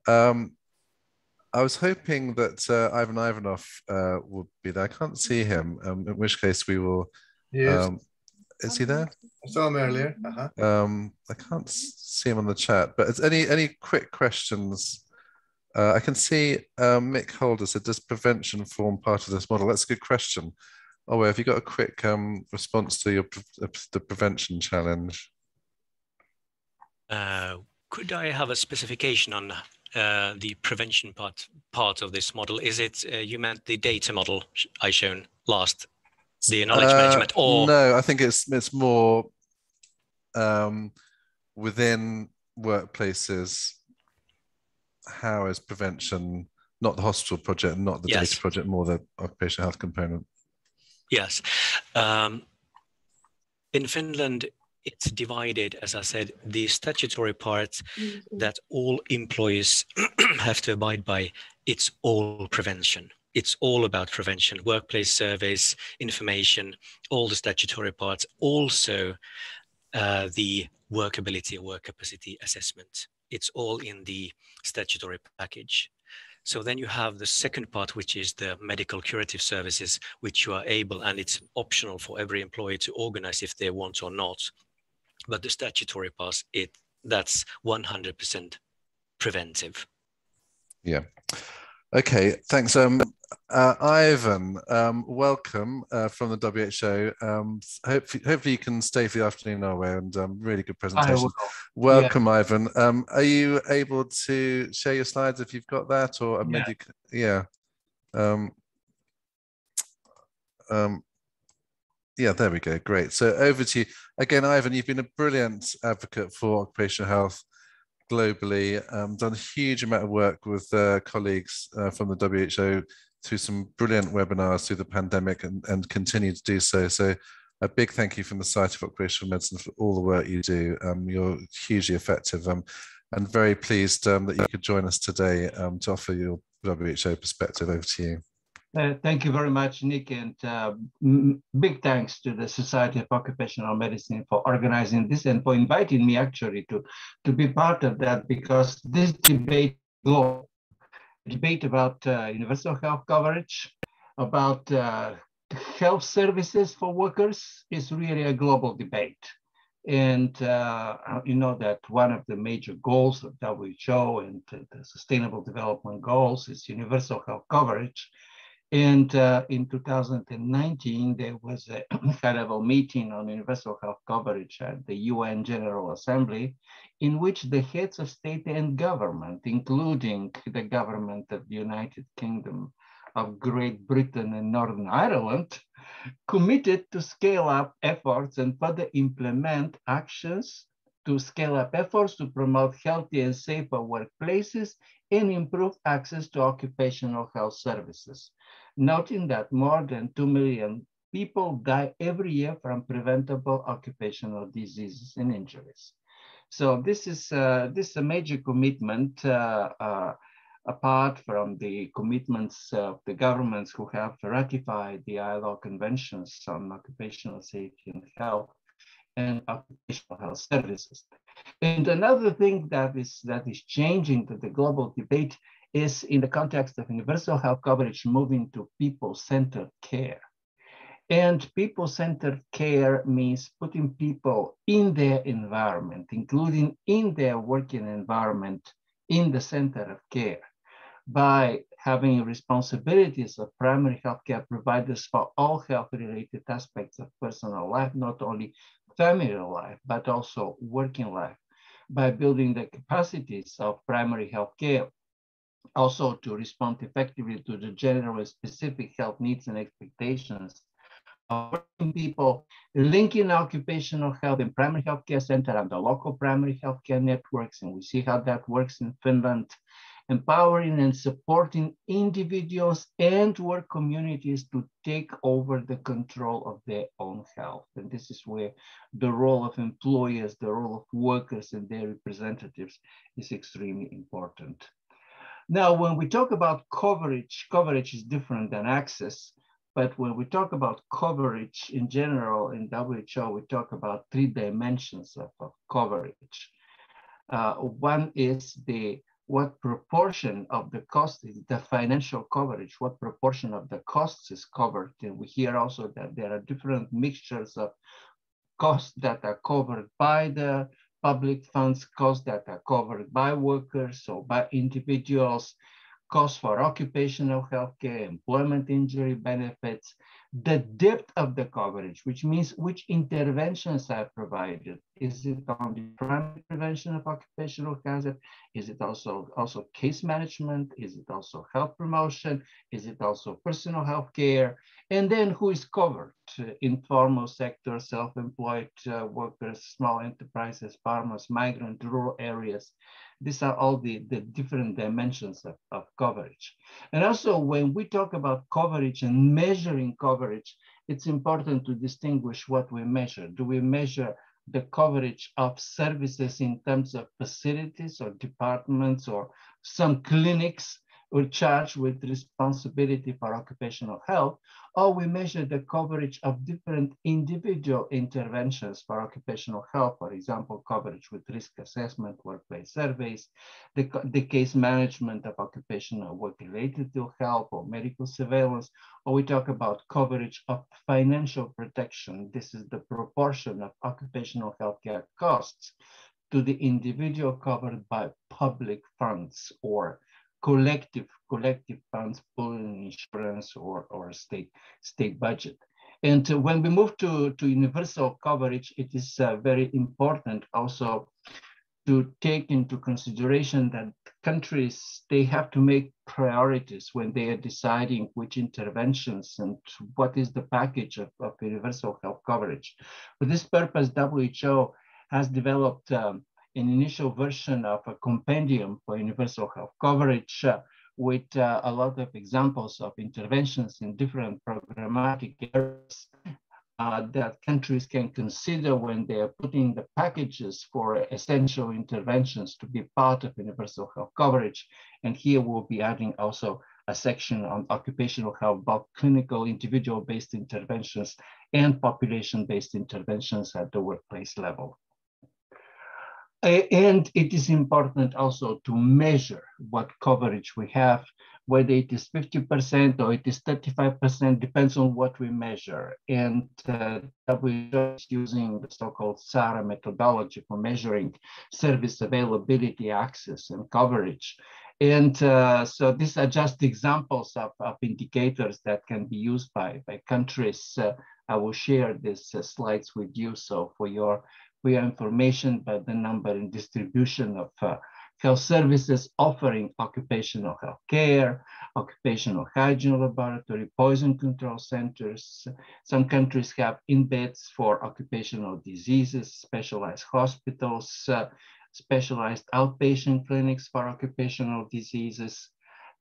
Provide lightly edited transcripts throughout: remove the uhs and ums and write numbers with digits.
Um, I was hoping that Ivan Ivanov would be there. I can't see him, in which case we will. Yes, Um, is he there? I saw him earlier. I can't see him on the chat, but any quick questions? I can see Mick Holder said, does prevention form part of this model? That's a good question. Oh, well, have you got a quick response to the prevention challenge? Could I have a specification on the prevention part of this model? Is it you meant the data model I shown last, the knowledge management, or no? I think it's more within workplaces. How is prevention, not the hospital project, not the data project, more the occupational health component? Yes. In Finland, it's divided, as I said, the statutory part that all employees have to abide by. It's all prevention. It's all about prevention, workplace surveys, information, all the statutory parts, also the workability or work capacity assessment. It's all in the statutory package. So then you have the second part, which is the medical curative services, which you are able, and it's optional for every employee to organize if they want or not. But the statutory part, that's 100% preventive. Yeah. Okay, thanks. Ivan, welcome from the WHO. Hopefully you can stay for the afternoon, Norway, and really good presentation. Welcome, yeah. Ivan. Are you able to share your slides if you've got that, or maybe, yeah. Yeah, there we go. Great. So over to you again, Ivan. You've been a brilliant advocate for occupational health globally, done a huge amount of work with colleagues from the WHO through some brilliant webinars through the pandemic and continue to do so. So a big thank you from the Society of Occupational Medicine for all the work you do. You're hugely effective, and very pleased that you could join us today to offer your WHO perspective. Over to you. Thank you very much, Nick, and big thanks to the Society of Occupational Medicine for organizing this and for inviting me actually to be part of that, because this debate about universal health coverage, about health services for workers is really a global debate. And you know that one of the major goals of WHO and the Sustainable Development Goals is universal health coverage. And in 2019, there was a high-level meeting on universal health coverage at the UN General Assembly, in which the heads of state and government, including the government of the United Kingdom of Great Britain and Northern Ireland, committed to scale up efforts and further implement actions to scale up efforts to promote healthy and safer workplaces and improve access to occupational health services, noting that more than 2 million people die every year from preventable occupational diseases and injuries. So this is a major commitment apart from the commitments of the governments who have ratified the ILO conventions on occupational safety and health and occupational health services. And another thing that is changing to the global debate is in the context of universal health coverage moving to people-centered care. And people-centered care means putting people in their environment, including in their working environment, in the center of care, by having responsibilities of primary healthcare providers for all health-related aspects of personal life, not only family life, but also working life, by building the capacities of primary healthcare also to respond effectively to the general specific health needs and expectations of working people, linking occupational health and primary healthcare center and the local primary healthcare networks, and we see how that works in Finland, empowering and supporting individuals and work communities to take over the control of their own health. And this is where the role of employers, the role of workers and their representatives is extremely important. Now, when we talk about coverage, coverage is different than access. But when we talk about coverage in general in WHO, we talk about 3 dimensions of coverage. One is the what proportion of the cost is the financial coverage, what proportion of the costs is covered. And we hear also that there are different mixtures of costs that are covered by the public funds, costs that are covered by workers or by individuals, costs for occupational health care, employment injury benefits, the depth of the coverage, which means which interventions are provided. Is it only primary prevention of occupational hazard? Is it also case management? Is it also health promotion? Is it also personal health care? And then who is covered? Informal sector, self-employed workers, small enterprises, farmers, migrant, rural areas. These are all the different dimensions of coverage. And also when we talk about coverage and measuring coverage, it's important to distinguish what we measure. Do we measure the coverage of services in terms of facilities or departments or some clinics or charged with responsibility for occupational health, or we measure the coverage of different individual interventions for occupational health, for example, coverage with risk assessment, workplace surveys, the case management of occupational work related to health or medical surveillance, or we talk about coverage of financial protection. This is the proportion of occupational healthcare costs to the individual covered by public funds or collective funds, pooling insurance or state budget. And when we move to universal coverage, it is very important also to take into consideration that countries, they have to make priorities when they are deciding which interventions and what is the package of universal health coverage. For this purpose, WHO has developed an initial version of a compendium for universal health coverage with a lot of examples of interventions in different programmatic areas that countries can consider when they are putting the packages for essential interventions to be part of universal health coverage. And here we'll be adding also a section on occupational health, both clinical individual-based interventions and population-based interventions at the workplace level. And it is important also to measure what coverage we have, whether it is 50% or it is 35%, depends on what we measure. And WHO is using the so-called SARA methodology for measuring service availability, access, and coverage. And so these are just examples of indicators that can be used by countries. I will share these slides with you. So for your information about the number and distribution of health services offering occupational health care, occupational hygiene laboratory, poison control centers. Some countries have in-beds for occupational diseases, specialized hospitals, specialized outpatient clinics for occupational diseases.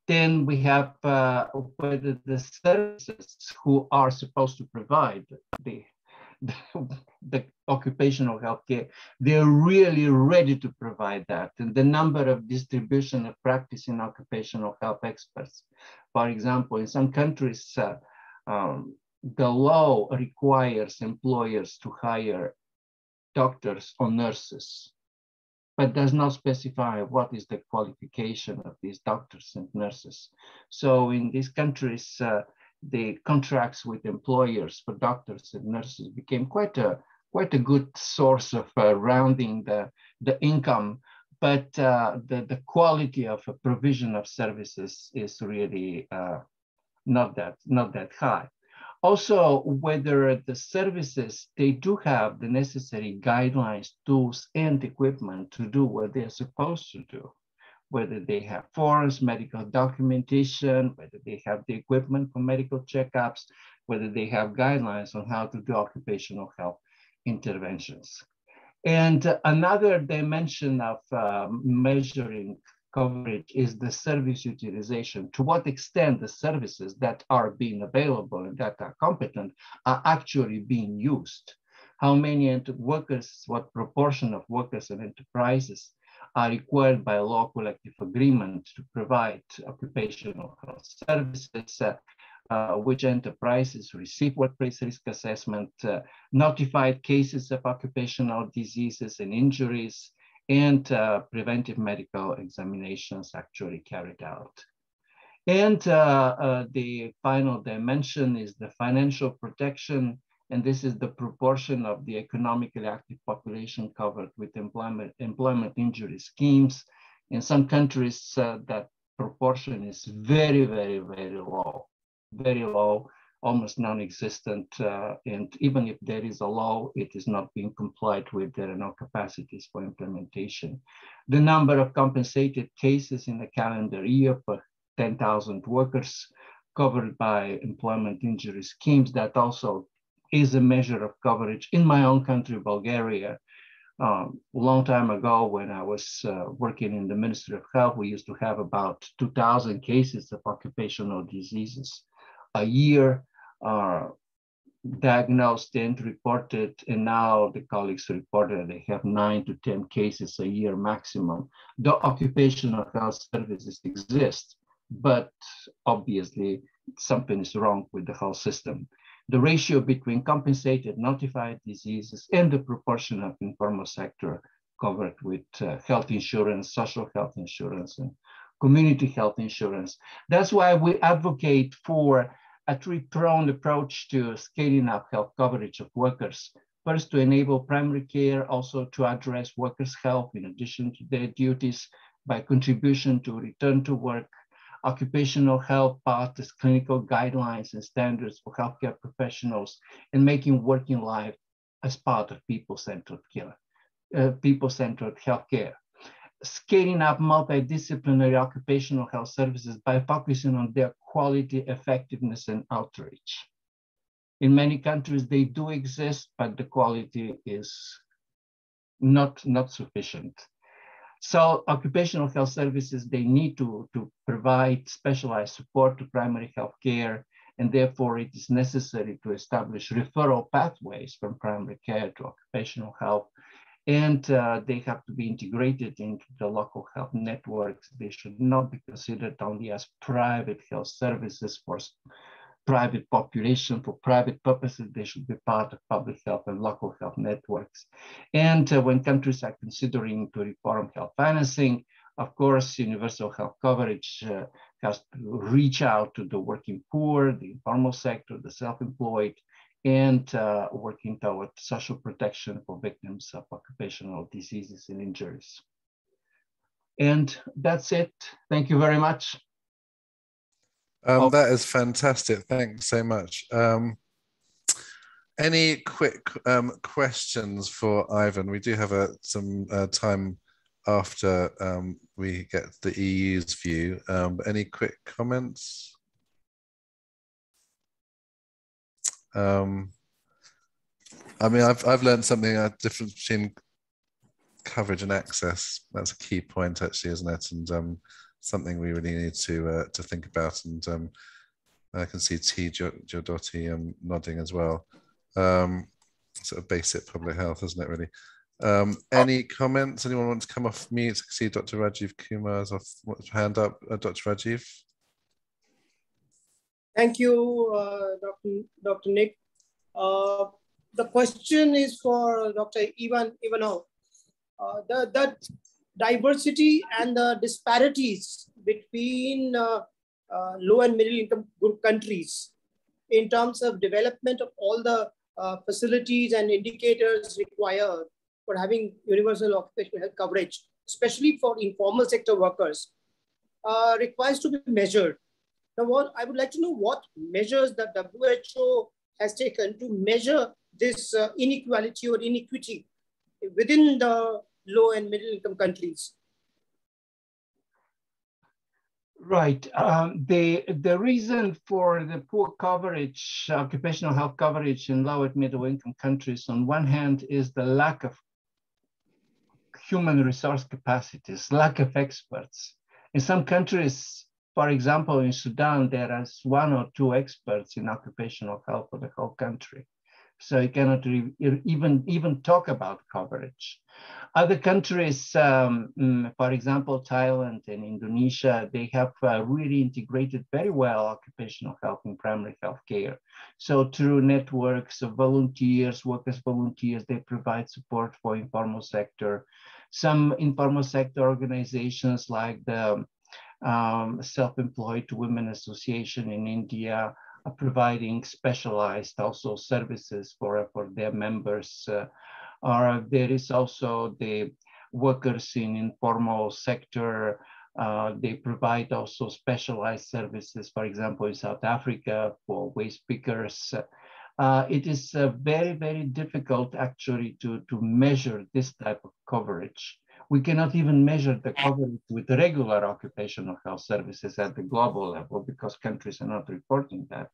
Then we have whether the services who are supposed to provide the occupational health care, they're really ready to provide that. And the number of distribution of practicing occupational health experts. For example, in some countries, the law requires employers to hire doctors or nurses, but does not specify what is the qualification of these doctors and nurses. So in these countries, the contracts with employers for doctors and nurses became quite a good source of rounding the income, but the quality of a provision of services is really not that high. Also, whether the services, they do have the necessary guidelines, tools, and equipment to do what they're supposed to do. Whether they have forms, medical documentation, whether they have the equipment for medical checkups, whether they have guidelines on how to do occupational health interventions. And another dimension of measuring coverage is the service utilization. To what extent the services that are being available and that are competent are actually being used. How many workers, what proportion of workers and enterprises are required by law collective agreement to provide occupational health services, which enterprises receive workplace risk assessment, notified cases of occupational diseases and injuries, and preventive medical examinations actually carried out. And the final dimension is the financial protection, and this is the proportion of the economically active population covered with employment injury schemes. In some countries, that proportion is very, very, very low, almost non-existent. And even if there is a law, it is not being complied with. There are no capacities for implementation. The number of compensated cases in the calendar year per 10,000 workers covered by employment injury schemes, that also is a measure of coverage. In my own country, Bulgaria, a long time ago when I was working in the Ministry of Health, we used to have about 2,000 cases of occupational diseases a year diagnosed and reported, and now the colleagues reported they have 9 to 10 cases a year maximum. The occupational health services exist, but obviously something is wrong with the whole system. The ratio between compensated notified diseases and the proportion of informal sector covered with health insurance, social health insurance, and community health insurance. That's why we advocate for a three-pronged approach to scaling up health coverage of workers. First, to enable primary care, also to address workers' health in addition to their duties by contribution to return to work, occupational health path as clinical guidelines and standards for healthcare professionals, and making working life as part of people-centered care, people-centered healthcare. Scaling up multidisciplinary occupational health services by focusing on their quality, effectiveness, and outreach. In many countries, they do exist, but the quality is not sufficient. So occupational health services, they need to provide specialized support to primary health care, and therefore it is necessary to establish referral pathways from primary care to occupational health. And they have to be integrated into the local health networks. They should not be considered only as private health services for private population, for private purposes. They should be part of public health and local health networks. And when countries are considering to reform health financing, of course, universal health coverage has to reach out to the working poor, the informal sector, the self-employed, and working toward social protection for victims of occupational diseases and injuries. And that's it. Thank you very much. That is fantastic. Thanks so much. Any quick questions for Ivan? We do have some time after we get the EU's view. Any quick comments? I mean, I've learned something, a difference between coverage and access. That's a key point, actually, isn't it? And something we really need to think about. And I can see T. Giodotti nodding as well. Sort of basic public health, isn't it, really? Any comments? Anyone want to come off mute? I see Dr. Rajiv Kumar's hand up. Dr. Rajiv? Thank you, Dr. Nick. The question is for Dr. Ivan Ivanov. The diversity and the disparities between low and middle income group countries in terms of development of all the facilities and indicators required for having universal occupational health coverage, especially for informal sector workers, requires to be measured. Now, what I would like to know, what measures the WHO has taken to measure this inequality or inequity within the low and middle income countries? Right. The reason for the poor coverage, occupational health coverage in low and middle income countries, on one hand, is the lack of human resource capacities, lack of experts. In some countries, for example, in Sudan, there are 1 or 2 experts in occupational health for the whole country. So you cannot even talk about coverage. Other countries, for example, Thailand and Indonesia, they have really integrated very well occupational health and primary health care. So through networks of volunteers, workers volunteers, they provide support for informal sector. Some informal sector organizations like the Self-Employed Women Association in India are providing specialized also services for their members. Or there is also the workers in informal sector. They provide also specialized services, for example, in South Africa for waste pickers. It is very, very difficult actually to measure this type of coverage. We cannot even measure the coverage with the regular occupational health services at the global level because countries are not reporting that,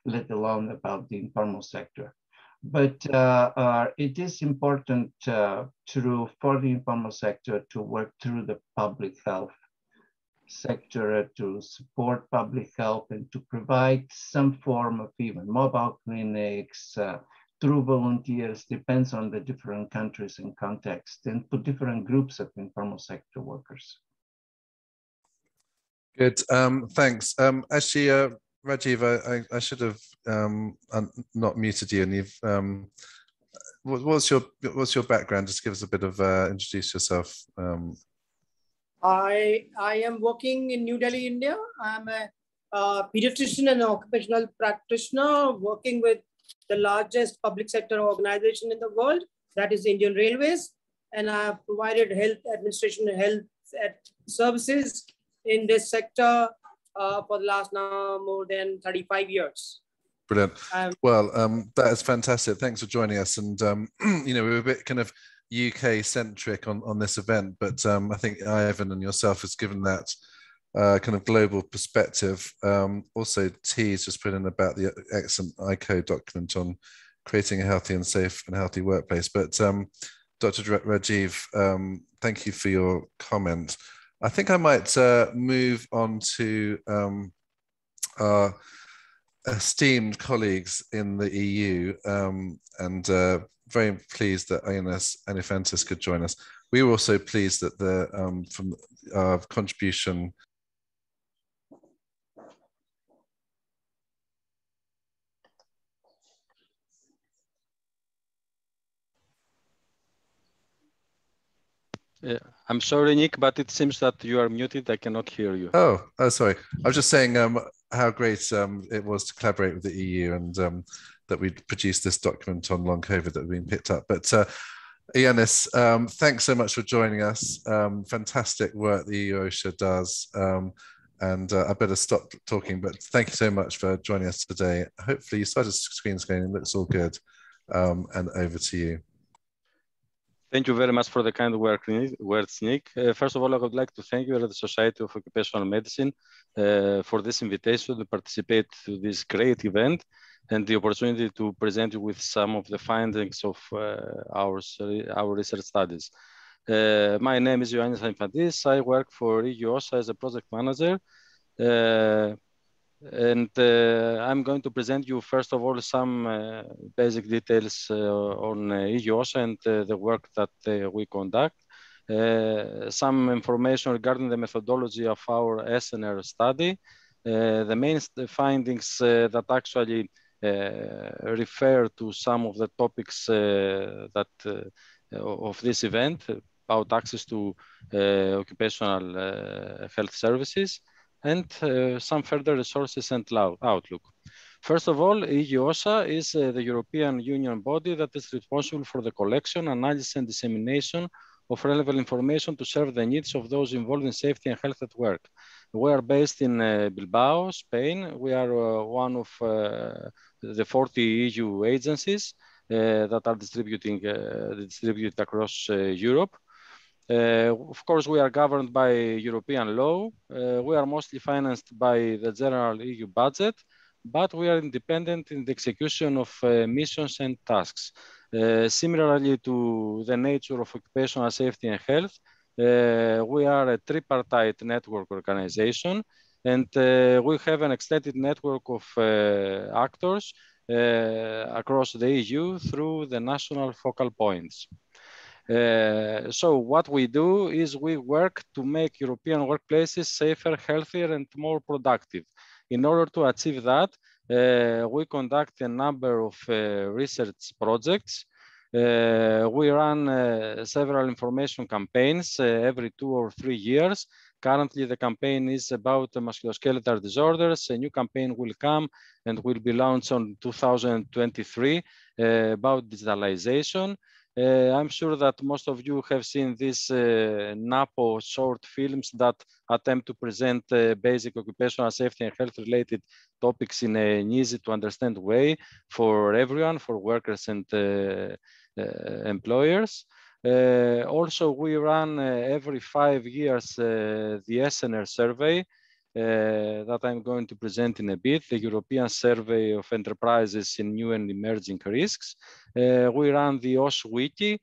let alone about the informal sector. But it is important for the informal sector to work through the public health sector to support public health and to provide some form of even mobile clinics through volunteers, depends on the different countries and context, and for different groups of informal sector workers. Good, thanks. Actually, Rajiv, I should have not muted you, and you've, what's your background? Just give us a bit of, introduce yourself. I am working in New Delhi, India. I'm a pediatrician and occupational practitioner working with the largest public sector organization in the world, that is Indian Railways. And I have provided health administration and health services in this sector for the last now more than 35 years. Brilliant. Well, that is fantastic. Thanks for joining us. And, you know, we were a bit kind of UK centric on this event, but I think Ivan and yourself has given that kind of global perspective. Also, T's just put in about the excellent ICO document on creating a healthy and safe and healthy workplace. But Dr. Rajiv, thank you for your comment. I think I might move on to our esteemed colleagues in the EU, and very pleased that Ioannis Anyfantis could join us. We were also pleased that from our contribution. Yeah, I'm sorry, Nick, but it seems that you are muted. I cannot hear you. Oh, sorry. I was just saying how great it was to collaborate with the EU, and that we produced this document on long COVID that had been picked up. But Ioannis, thanks so much for joining us. Fantastic work the EU OSHA does. And I better stop talking, but thank you so much for joining us today. Hopefully you started screen it looks all good. And over to you. Thank you very much for the kind words, Nick. First of all, I would like to thank you at the Society of Occupational Medicine for this invitation to participate to this great event and the opportunity to present you with some of the findings of our research studies. My name is Ioannis Anyfantis. I work for EU OSHA as a project manager. And I'm going to present you, first of all, some basic details on EU OSHA and the work that we conduct. Some information regarding the methodology of our SNR study. The main findings that actually refer to some of the topics of this event about access to occupational health services, and some further resources and outlook. First of all, EU OSHA is the European Union body that is responsible for the collection, analysis, and dissemination of relevant information to serve the needs of those involved in safety and health at work. We are based in Bilbao, Spain. We are one of the 40 EU agencies that are distributed across Europe. Of course, we are governed by European law. We are mostly financed by the general EU budget, but we are independent in the execution of missions and tasks. Similarly to the nature of occupational safety and health, we are a tripartite network organization, and we have an extended network of actors across the EU through the national focal points. So what we do is we work to make European workplaces safer, healthier, and more productive. In order to achieve that, we conduct a number of research projects. We run several information campaigns every 2 or 3 years. Currently, the campaign is about musculoskeletal disorders. A new campaign will come and will be launched on 2023 about digitalization. I'm sure that most of you have seen these NAPO short films that attempt to present basic occupational safety and health related topics in an easy to understand way for everyone, for workers and employers. Also, we run every 5 years the SNR survey that I'm going to present in a bit, the European Survey of Enterprises in New and Emerging Risks. We run the OSWiki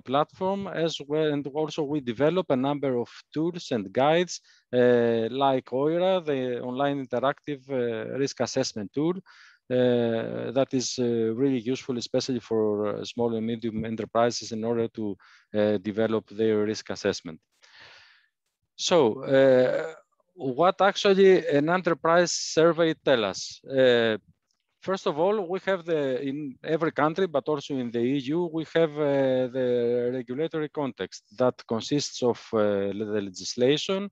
platform as well, and also we develop a number of tools and guides like OIRA, the online interactive risk assessment tool, that is really useful, especially for small and medium enterprises in order to develop their risk assessment. So, what actually an enterprise survey tells us? First of all, we have in every country, but also in the EU, we have the regulatory context that consists of the legislation,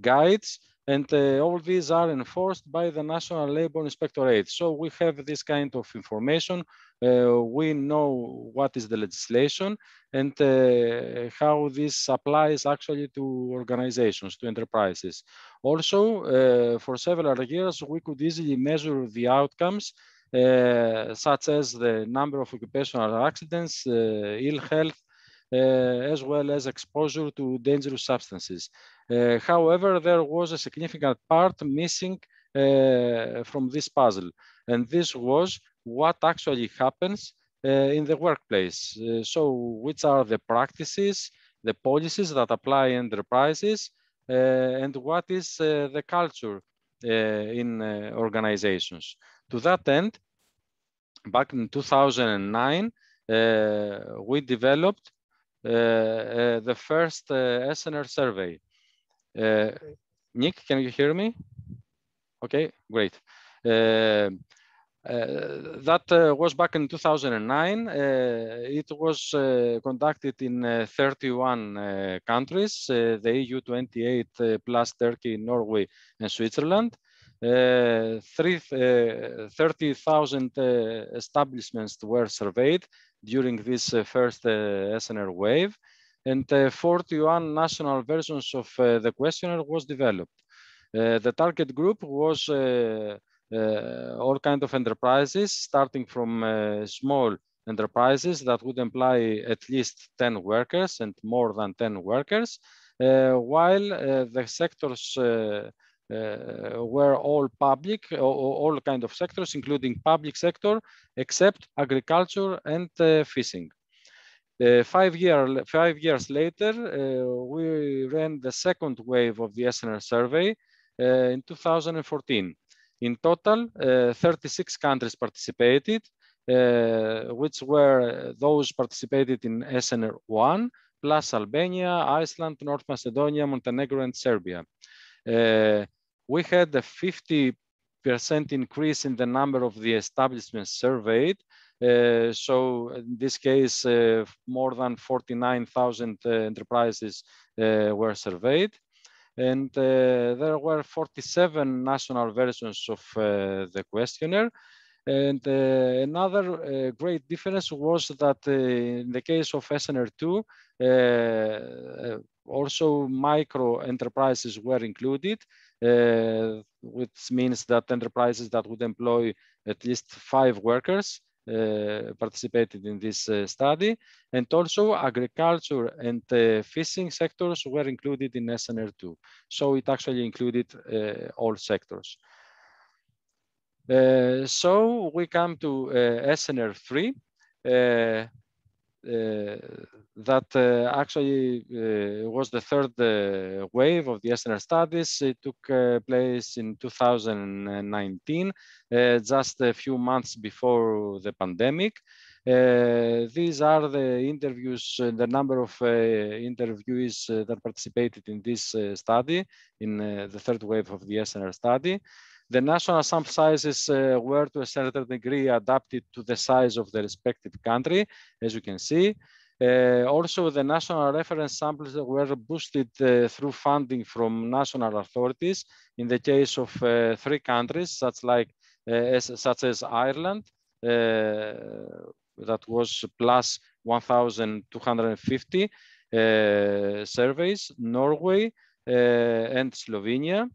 guides, and all these are enforced by the National Labor Inspectorate. So we have this kind of information. We know what is the legislation and how this applies actually to organizations, to enterprises. Also, for several years, we could easily measure the outcomes, such as the number of occupational accidents, ill health, as well as exposure to dangerous substances. However, there was a significant part missing from this puzzle, and this was what actually happens in the workplace. So which are the practices, the policies that apply in enterprises, and what is the culture in organizations. To that end, back in 2009, we developed the first SNR survey. Nick, can you hear me? Okay, great. That was back in 2009. It was conducted in 31 countries, the EU 28 plus Turkey, Norway, and Switzerland. 30,000 establishments were surveyed during this first SNR wave, and 41 national versions of the questionnaire was developed. The target group was all kinds of enterprises, starting from small enterprises that would employ at least 10 workers and more than 10 workers, while the sectors were all public, all kinds of sectors, including public sector, except agriculture and fishing. 5 years later, we ran the second wave of the SNR survey in 2014. In total, 36 countries participated, which were those participated in SNR 1, plus Albania, Iceland, North Macedonia, Montenegro, and Serbia. We had a 50% increase in the number of the establishments surveyed. So in this case, more than 49,000 enterprises were surveyed. And there were 47 national versions of the questionnaire. And another great difference was that in the case of SNR2, also micro enterprises were included, which means that enterprises that would employ at least 5 workers participated in this study, and also agriculture and fishing sectors were included in SNR2. So it actually included all sectors. So we come to SNR3. That actually was the third wave of the SNR studies. It took place in 2019, just a few months before the pandemic. These are the interviews, the number of interviewees that participated in this study, in the third wave of the SNR study. The national sample sizes were to a certain degree adapted to the size of the respective country, as you can see. Also, the national reference samples were boosted through funding from national authorities in the case of 3 countries, such as Ireland, that was plus 1,250 surveys, Norway, and Slovenia.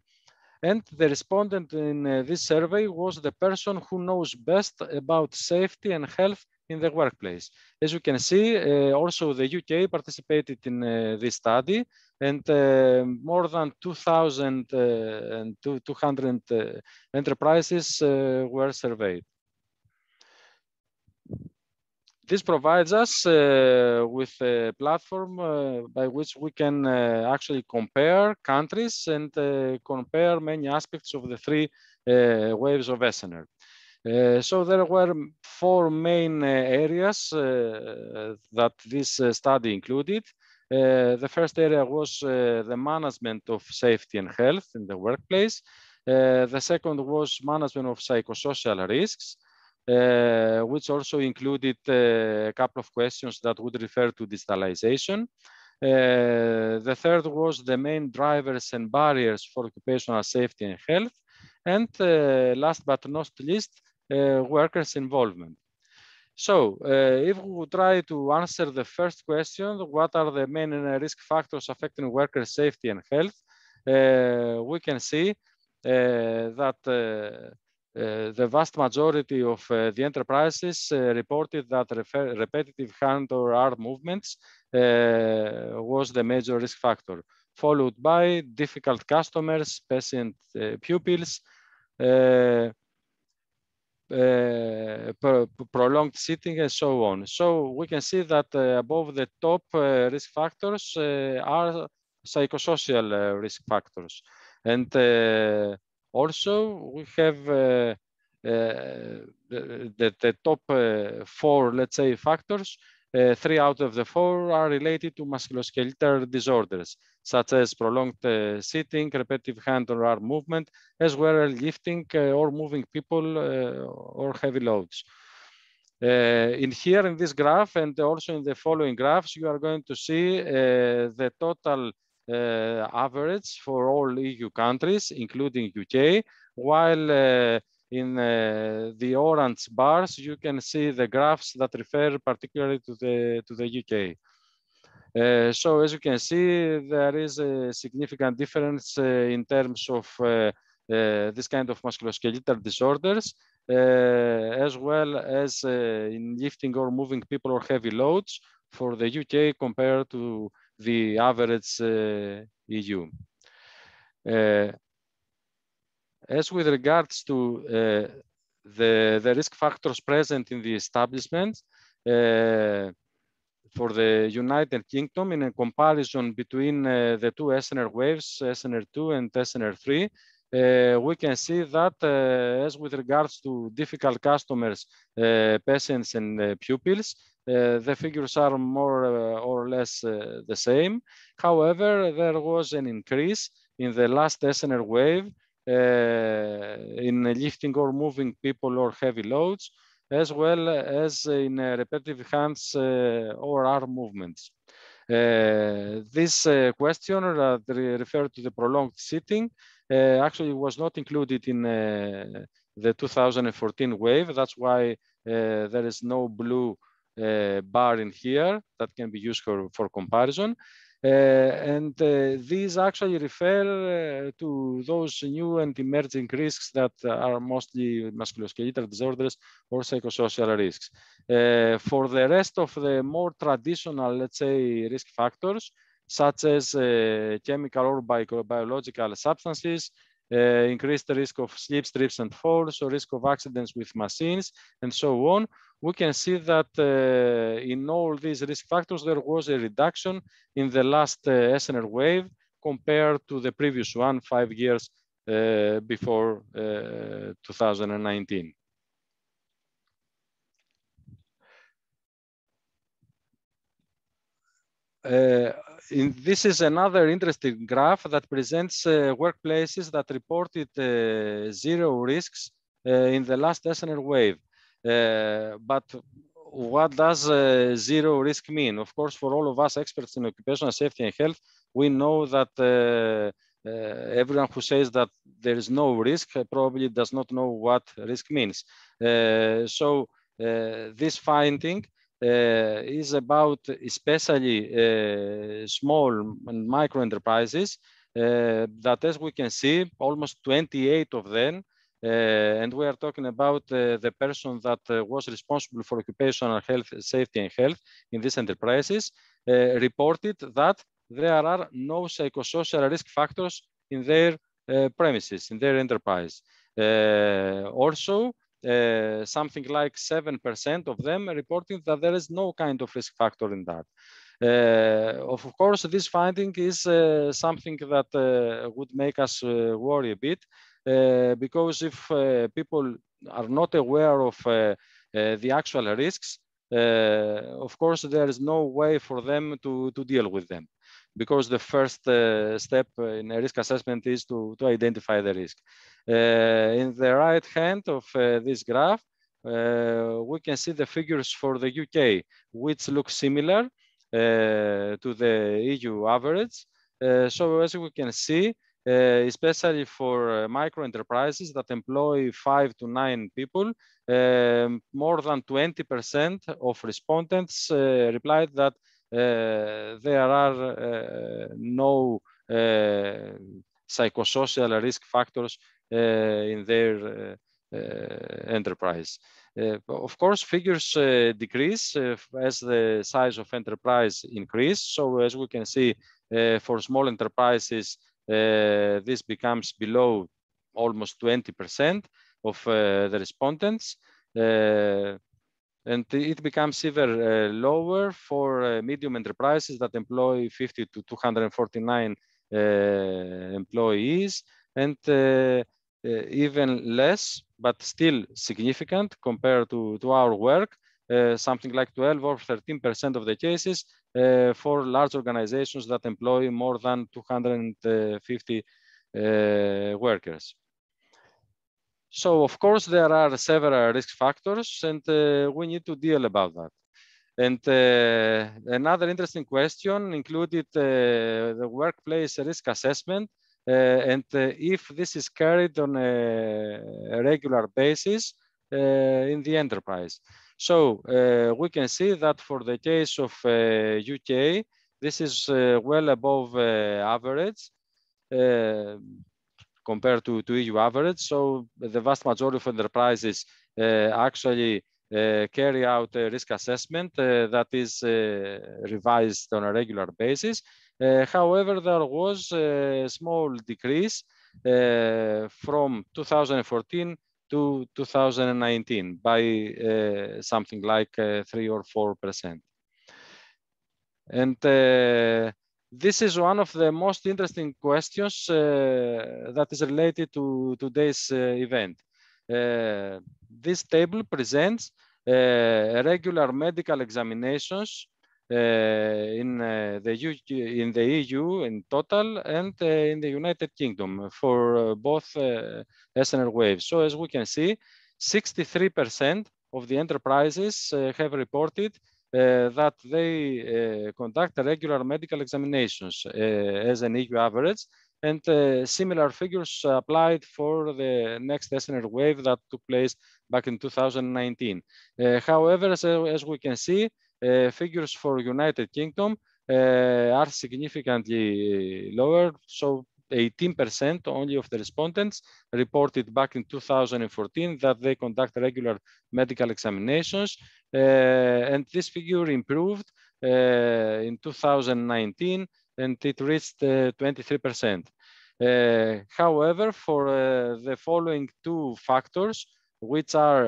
And the respondent in this survey was the person who knows best about safety and health in the workplace. As you can see, also the UK participated in this study, and more than 2,200 enterprises were surveyed. This provides us with a platform by which we can actually compare countries and compare many aspects of the 3 waves of SNR. So there were 4 main areas that this study included. The first area was the management of safety and health in the workplace. The second was management of psychosocial risks, which also included a couple of questions that would refer to digitalization. The third was the main drivers and barriers for occupational safety and health. And last but not least, workers' involvement. So if we try to answer the first question, what are the main risk factors affecting workers' safety and health, we can see that the vast majority of the enterprises reported that repetitive hand or arm movements was the major risk factor, followed by difficult customers, patient pupils, prolonged sitting, and so on. So we can see that above the top risk factors are psychosocial risk factors. And also, we have the top 4, let's say, factors. 3 out of the 4 are related to musculoskeletal disorders, such as prolonged sitting, repetitive hand or arm movement, as well as lifting or moving people or heavy loads. In this graph, and also in the following graphs, you are going to see the total average for all EU countries, including UK, while in the orange bars, you can see the graphs that refer particularly to the UK. So as you can see, there is a significant difference in terms of this kind of musculoskeletal disorders, as well as in lifting or moving people or heavy loads for the UK compared to the average EU. As with regards to the risk factors present in the establishment, for the United Kingdom, in a comparison between the 2 SNR waves, SNR2 and SNR3, we can see that as with regards to difficult customers, patients and pupils, the figures are more or less the same. However, there was an increase in the last SNR wave in lifting or moving people or heavy loads, as well as in repetitive hands or arm movements. This question referred to the prolonged sitting actually was not included in the 2014 wave. That's why there is no blue bar in here that can be used for comparison. And these actually refer to those new and emerging risks that are mostly musculoskeletal disorders or psychosocial risks. For the rest of the more traditional, let's say, risk factors, such as chemical or biological substances, increased risk of slips, trips, and falls, or risk of accidents with machines, and so on, we can see that in all these risk factors, there was a reduction in the last SNR wave compared to the previous one 5 years before 2019. This is another interesting graph that presents workplaces that reported zero risks in the last SNR wave. But what does zero risk mean? Of course, for all of us experts in occupational safety and health, we know that everyone who says that there is no risk probably does not know what risk means. So this finding is about especially small and micro enterprises that, as we can see, almost 28 of them, and we are talking about the person that was responsible for occupational health, safety and health in these enterprises, reported that there are no psychosocial risk factors in their premises, in their enterprise. Also, something like 7% of them reporting that there is no kind of risk factor in that. Of course, this finding is something that would make us worry a bit, because if people are not aware of the actual risks, of course, there is no way for them to deal with them, because the first step in a risk assessment is to identify the risk. In the right hand of this graph, we can see the figures for the UK, which look similar to the EU average. So as we can see, especially for micro enterprises that employ 5 to 9 people, more than 20% of respondents replied that there are no psychosocial risk factors in their enterprise. Of course, figures decrease as the size of enterprise increase. So as we can see, for small enterprises, this becomes below almost 20% of the respondents. And it becomes even lower for medium enterprises that employ 50 to 249 employees, and even less, but still significant compared to our work, something like 12 or 13% of the cases for large organizations that employ more than 250 workers. So, of course, there are several risk factors, and we need to deal about that. And another interesting question included the workplace risk assessment, and if this is carried on a regular basis in the enterprise. So we can see that for the case of UK, this is well above average. Compared to EU average. So the vast majority of enterprises actually carry out a risk assessment that is revised on a regular basis. However, there was a small decrease from 2014 to 2019 by something like 3 or 4%. And this is one of the most interesting questions that is related to today's event. This table presents regular medical examinations in the EU in total and in the United Kingdom for both SNR waves. So as we can see, 63% of the enterprises have reported that they conduct regular medical examinations as an EU average, and similar figures applied for the next SNR wave that took place back in 2019. However, as we can see, figures for United Kingdom are significantly lower. So 18% only of the respondents reported back in 2014 that they conduct regular medical examinations. And this figure improved in 2019, and it reached 23%. However, for the following two factors, which are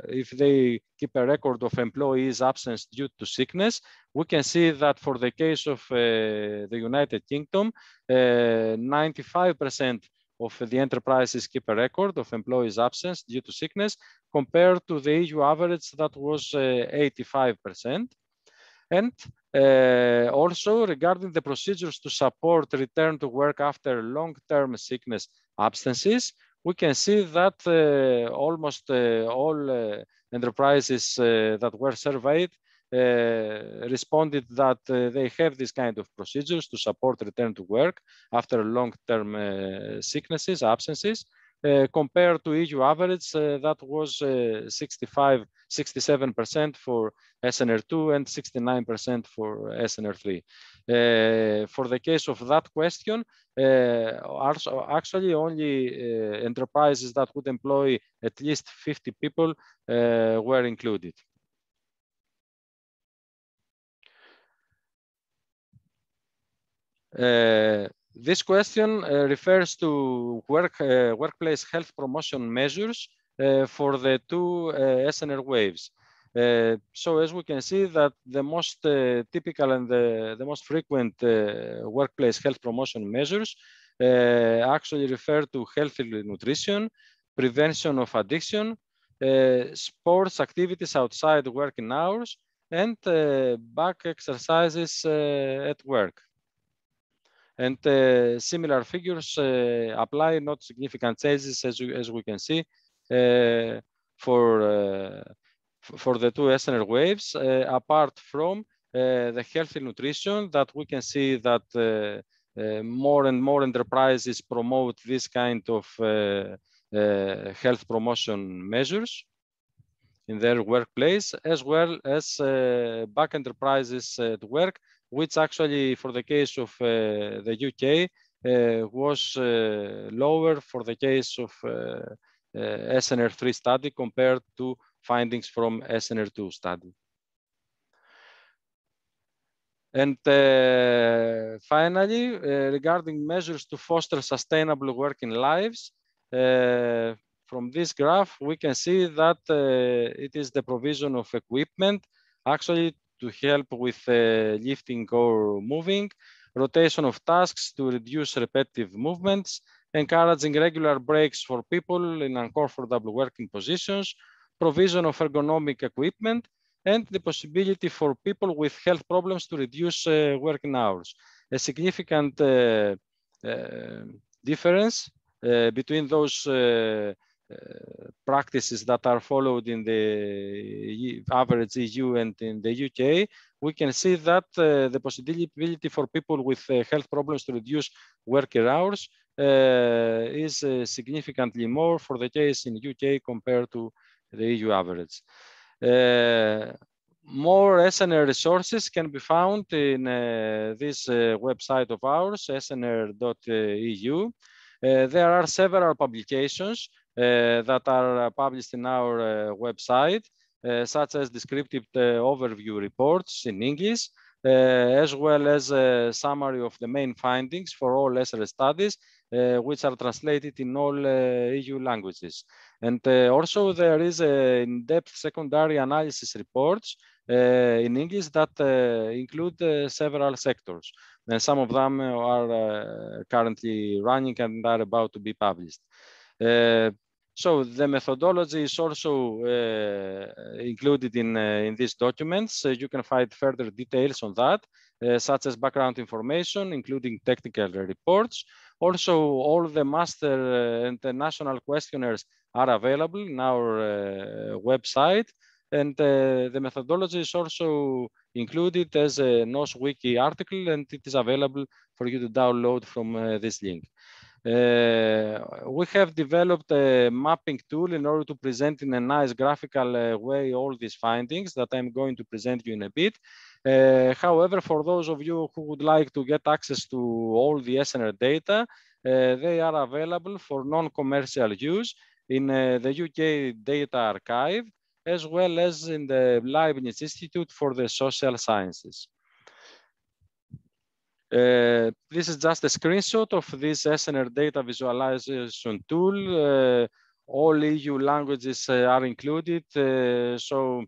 if they keep a record of employees' absence due to sickness, we can see that for the case of the United Kingdom, 95% of the enterprises keep a record of employees' absence due to sickness, compared to the EU average that was 85%. And Also, regarding the procedures to support return to work after long-term sickness absences, we can see that almost all enterprises that were surveyed responded that they have this kind of procedures to support return to work after long-term sicknesses, absences. Compared to EU average, that was 67% for SNR2 and 69% for SNR3. For the case of that question, actually only enterprises that would employ at least 50 people were included. This question refers to workplace health promotion measures for the two SNR waves. So as we can see that the most typical and the most frequent workplace health promotion measures actually refer to healthy nutrition, prevention of addiction, sports activities outside working hours, and back exercises at work. And similar figures apply, not significant changes as we can see for the two SNR waves, apart from the healthy nutrition that we can see that more and more enterprises promote this kind of health promotion measures in their workplace, as well as back enterprises at work, which actually for the case of the UK was lower for the case of SNR3 study compared to findings from SNR2 study. And finally, regarding measures to foster sustainable working lives, from this graph, we can see that it is the provision of equipment actually to help with lifting or moving, rotation of tasks to reduce repetitive movements, encouraging regular breaks for people in uncomfortable working positions, provision of ergonomic equipment, and the possibility for people with health problems to reduce working hours. A significant difference between those practices that are followed in the average EU and in the UK, we can see that the possibility for people with health problems to reduce working hours is significantly more for the case in UK compared to the EU average. More SNR resources can be found in this website of ours, snr.eu. There are several publications that are published in our website, such as descriptive overview reports in English, as well as a summary of the main findings for all SNR studies, which are translated in all EU languages. And also there is in-depth secondary analysis reports in English that include several sectors. And some of them are currently running and are about to be published. So the methodology is also included in these documents. You can find further details on that, such as background information, including technical reports. Also, all the master and the national questionnaires are available in our website. And the methodology is also included as a NOS-Wiki article, and it is available for you to download from this link. We have developed a mapping tool in order to present in a nice graphical way all these findings that I'm going to present you in a bit. However, for those of you who would like to get access to all the SNR data, they are available for non-commercial use in the UK Data Archive, as well as in the Leibniz Institute for the Social Sciences. This is just a screenshot of this SNR data visualization tool. All EU languages are included, so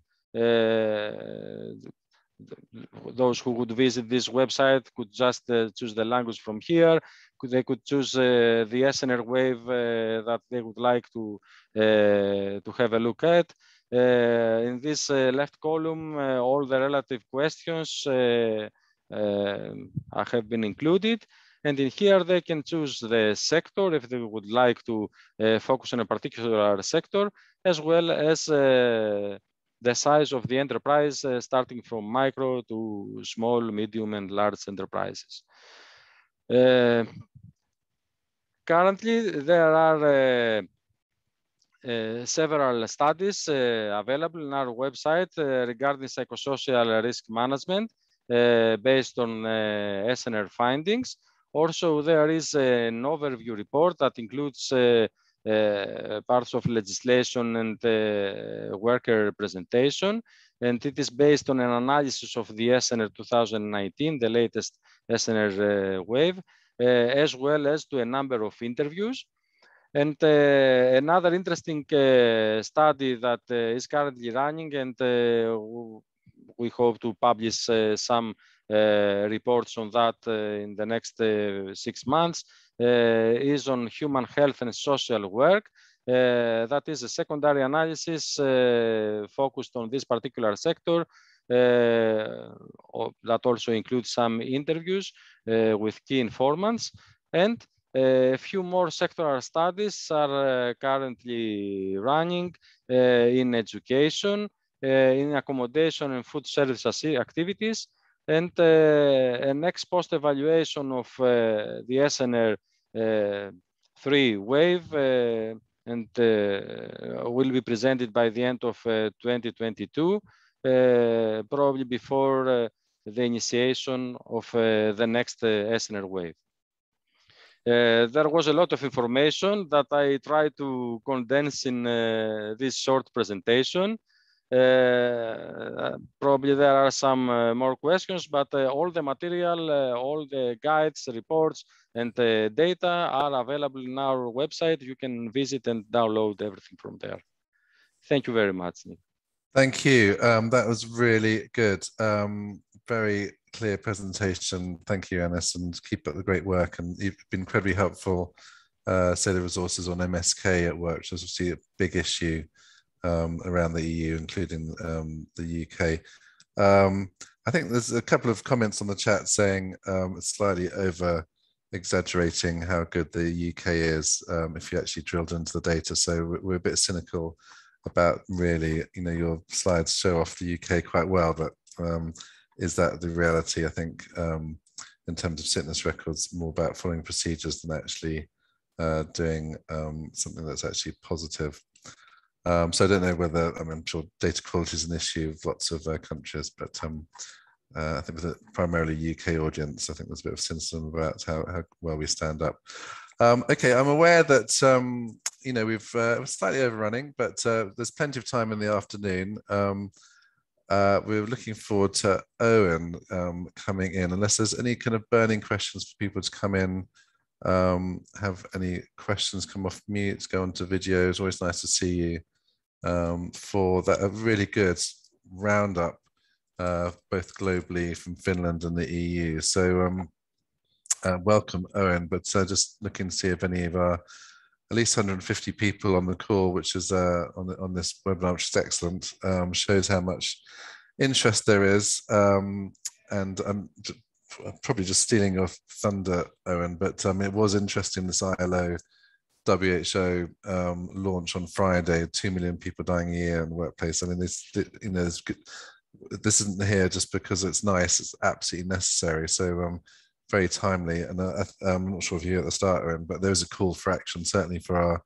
those who would visit this website could just choose the language from here. They could choose the SNR wave that they would like to have a look at. In this left column, all the relative questions have been included. And in here, they can choose the sector if they would like to focus on a particular sector, as well as the size of the enterprise, starting from micro to small, medium, and large enterprises. Currently, there are several studies available on our website regarding psychosocial risk management based on SNR findings. Also, there is an overview report that includes parts of legislation and worker representation. And it is based on an analysis of the SNR 2019, the latest SNR wave, as well as to a number of interviews. And another interesting study that is currently running, and we hope to publish some reports on that in the next 6 months, is on human health and social work. That is a secondary analysis focused on this particular sector that also includes some interviews with key informants. And a few more sectoral studies are currently running in education, in accommodation and food service activities, and an ex post evaluation of the SNR 3 wave and will be presented by the end of 2022, probably before the initiation of the next SNR wave. There was a lot of information that I tried to condense in this short presentation. Probably there are some more questions, but all the material, all the guides, reports, and data are available on our website. You can visit and download everything from there. Thank you very much, Nick. Thank you. That was really good. Very clear presentation. Thank you, Ioannis, and keep up the great work. And you've been incredibly helpful. Say the resources on MSK at work, which is obviously a big issue around the EU, including the UK. I think there's a couple of comments on the chat saying it's slightly over exaggerating how good the UK is if you actually drilled into the data. So we're a bit cynical about really, you know, your slides show off the UK quite well, but is that the reality? I think in terms of sickness records, more about following procedures than actually doing something that's actually positive. So I don't know whether, I mean, I'm sure data quality is an issue of lots of countries, but I think with a primarily UK audience, I think there's a bit of cynicism about how well we stand up. Okay, I'm aware that you know, we're slightly overrunning, but there's plenty of time in the afternoon. We're looking forward to Owen coming in, unless there's any kind of burning questions for people to come in. Have any questions, come off mute, go onto video. It's always nice to see you for that, a really good roundup, both globally from Finland and the EU. So welcome, Owen, but just looking to see if any of our at least 150 people on the call, which is on this webinar, which is excellent, shows how much interest there is. And I'm probably just stealing your thunder, Owen, but it was interesting, this ILO WHO launch on Friday, 2 million people dying a year in the workplace. I mean, this, you know, this isn't here just because it's nice, it's absolutely necessary. So very timely, and I'm not sure if you hear at the start, Owen, but there's a call for action, certainly for our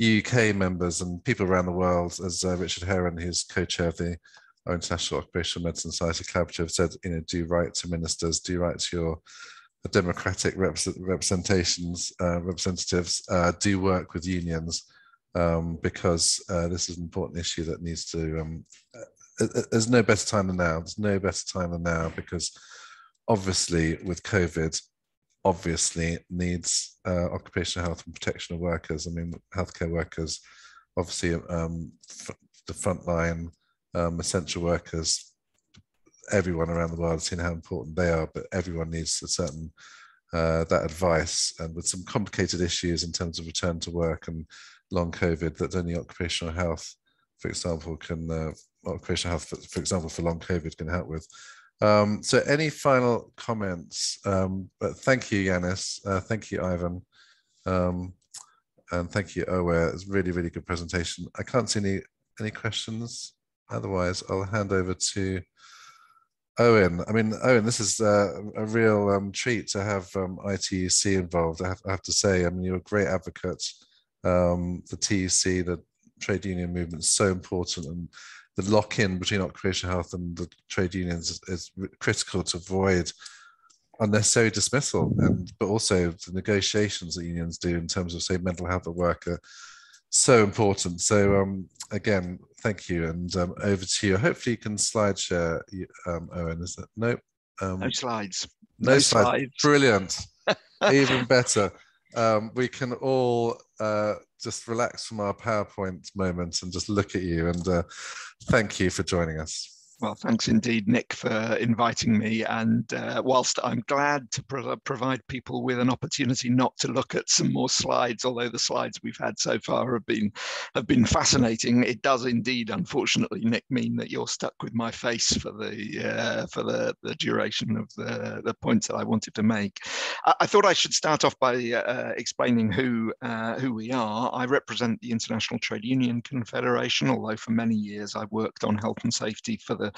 UK members and people around the world, as Richard Heron, who's co-chair of our International Occupational Medicine Society Collaborative, said, you know, do write to ministers, do write to your democratic representatives, do work with unions, because this is an important issue that needs to, there's no better time than now. There's no better time than now, because obviously with COVID, obviously needs occupational health and protection of workers. I mean, healthcare workers, obviously the frontline essential workers, everyone around the world has seen how important they are, but everyone needs a certain that advice, and with some complicated issues in terms of return to work and long COVID that only occupational health for example, can occupational health, for example, for long COVID can help with. So any final comments? But thank you, Ioannis. Thank you, Ivan. And thank you, Owen. It's really, really good presentation. I can't see any questions. Otherwise, I'll hand over to Owen. I mean, Owen, this is a real treat to have ITUC involved. I have to say, I mean, you're a great advocate. The TUC, the trade union movement is so important, and the lock-in between occupational health and the trade unions is critical to avoid unnecessary dismissal, but also the negotiations that unions do in terms of, say, mental health at work are so important. So again, thank you, and over to you. Hopefully you can slide share, Owen. Is that no? No slides. No slides. Brilliant. Even better. We can all just relax from our PowerPoint moments and just look at you, and thank you for joining us. Well, thanks indeed, Nick, for inviting me. And whilst I'm glad to provide people with an opportunity not to look at some more slides, although the slides we've had so far have been fascinating, it does indeed, unfortunately, Nick, mean that you're stuck with my face for the duration of the points that I wanted to make. I thought I should start off by explaining who we are. I represent the International Trade Union Confederation, although for many years I worked on health and safety for the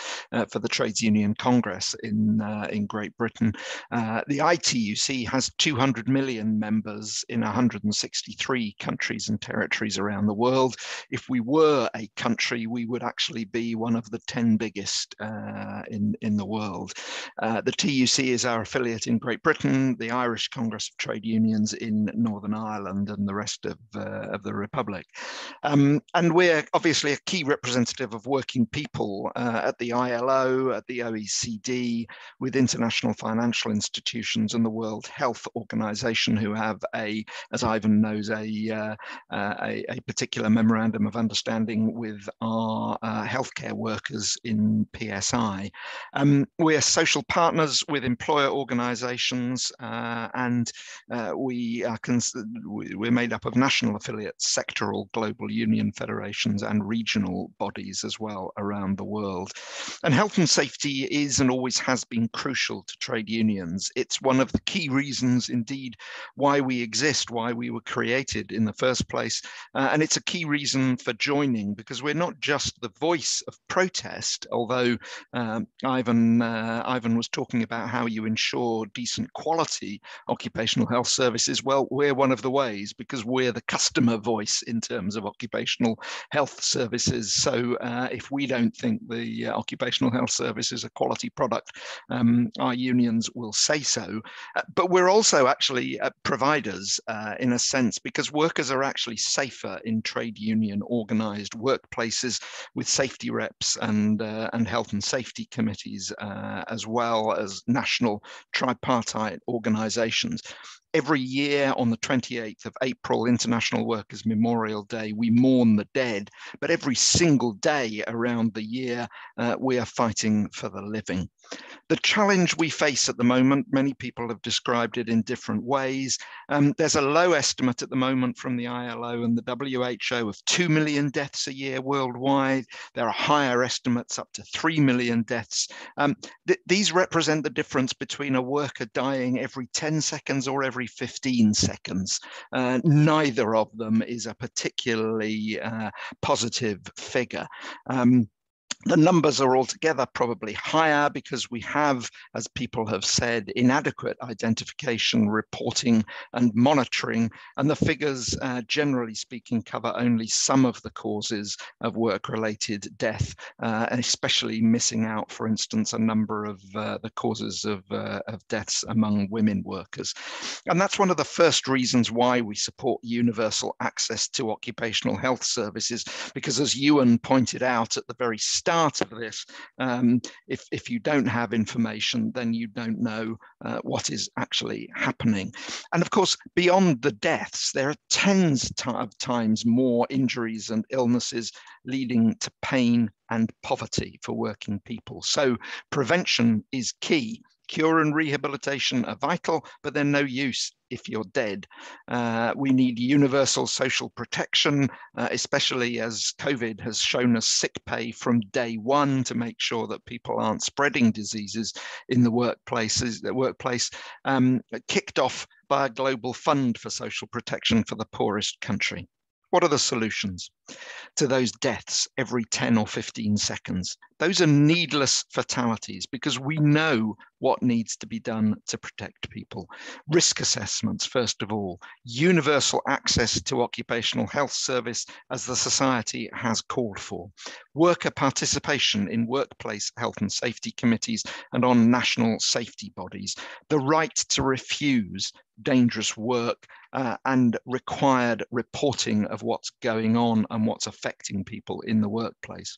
Trades Union Congress in Great Britain. The ITUC has 200 million members in 163 countries and territories around the world. If we were a country, we would actually be one of the 10 biggest in the world. The TUC is our affiliate in Great Britain, the Irish Congress of Trade Unions in Northern Ireland, and the rest of the Republic. And we're obviously a key representative of working people at the ILO, at the OECD, with international financial institutions and the World Health Organization, who have as Ivan knows, a particular memorandum of understanding with our healthcare workers in PSI. We're social partners with employer organizations, and we're made up of national affiliates, sectoral global union federations, and regional bodies as well around the world. And health and safety is and always has been crucial to trade unions. It's one of the key reasons, indeed, why we exist, why we were created in the first place. And it's a key reason for joining, because we're not just the voice of protest, although Ivan was talking about how you ensure decent quality occupational health services. Well, we're one of the ways, because we're the customer voice in terms of occupational health services. So if we don't think the occupational health service is a quality product, our unions will say so. But we're also actually providers in a sense, because workers are actually safer in trade union organized workplaces with safety reps and health and safety committees, as well as national tripartite organizations. Every year on the 28th of April, International Workers' Memorial Day, we mourn the dead, but every single day around the year, we are fighting for the living. The challenge we face at the moment, many people have described it in different ways. There's a low estimate at the moment from the ILO and the WHO of 2 million deaths a year worldwide. There are higher estimates up to 3 million deaths. These represent the difference between a worker dying every 10 seconds or every 15 seconds. Neither of them is a particularly positive figure. The numbers are altogether probably higher because we have, as people have said, inadequate identification, reporting, and monitoring. And the figures, generally speaking, cover only some of the causes of work-related death, especially missing out, for instance, a number of the causes of deaths among women workers. And that's one of the first reasons why we support universal access to occupational health services, because as Ewan pointed out at the very start of this, if you don't have information, then you don't know what is actually happening. And of course, beyond the deaths, there are tens of times more injuries and illnesses leading to pain and poverty for working people. So prevention is key. Cure and rehabilitation are vital, but they're no use if you're dead. We need universal social protection, especially as COVID has shown us sick pay from day one to make sure that people aren't spreading diseases in the workplace, kicked off by a global fund for social protection for the poorest country. What are the solutions to those deaths every 10 or 15 seconds? Those are needless fatalities because we know what needs to be done to protect people. Risk assessments, first of all, universal access to occupational health service as the society has called for, worker participation in workplace health and safety committees and on national safety bodies, the right to refuse dangerous work and required reporting of what's going on and what's affecting people in the workplace.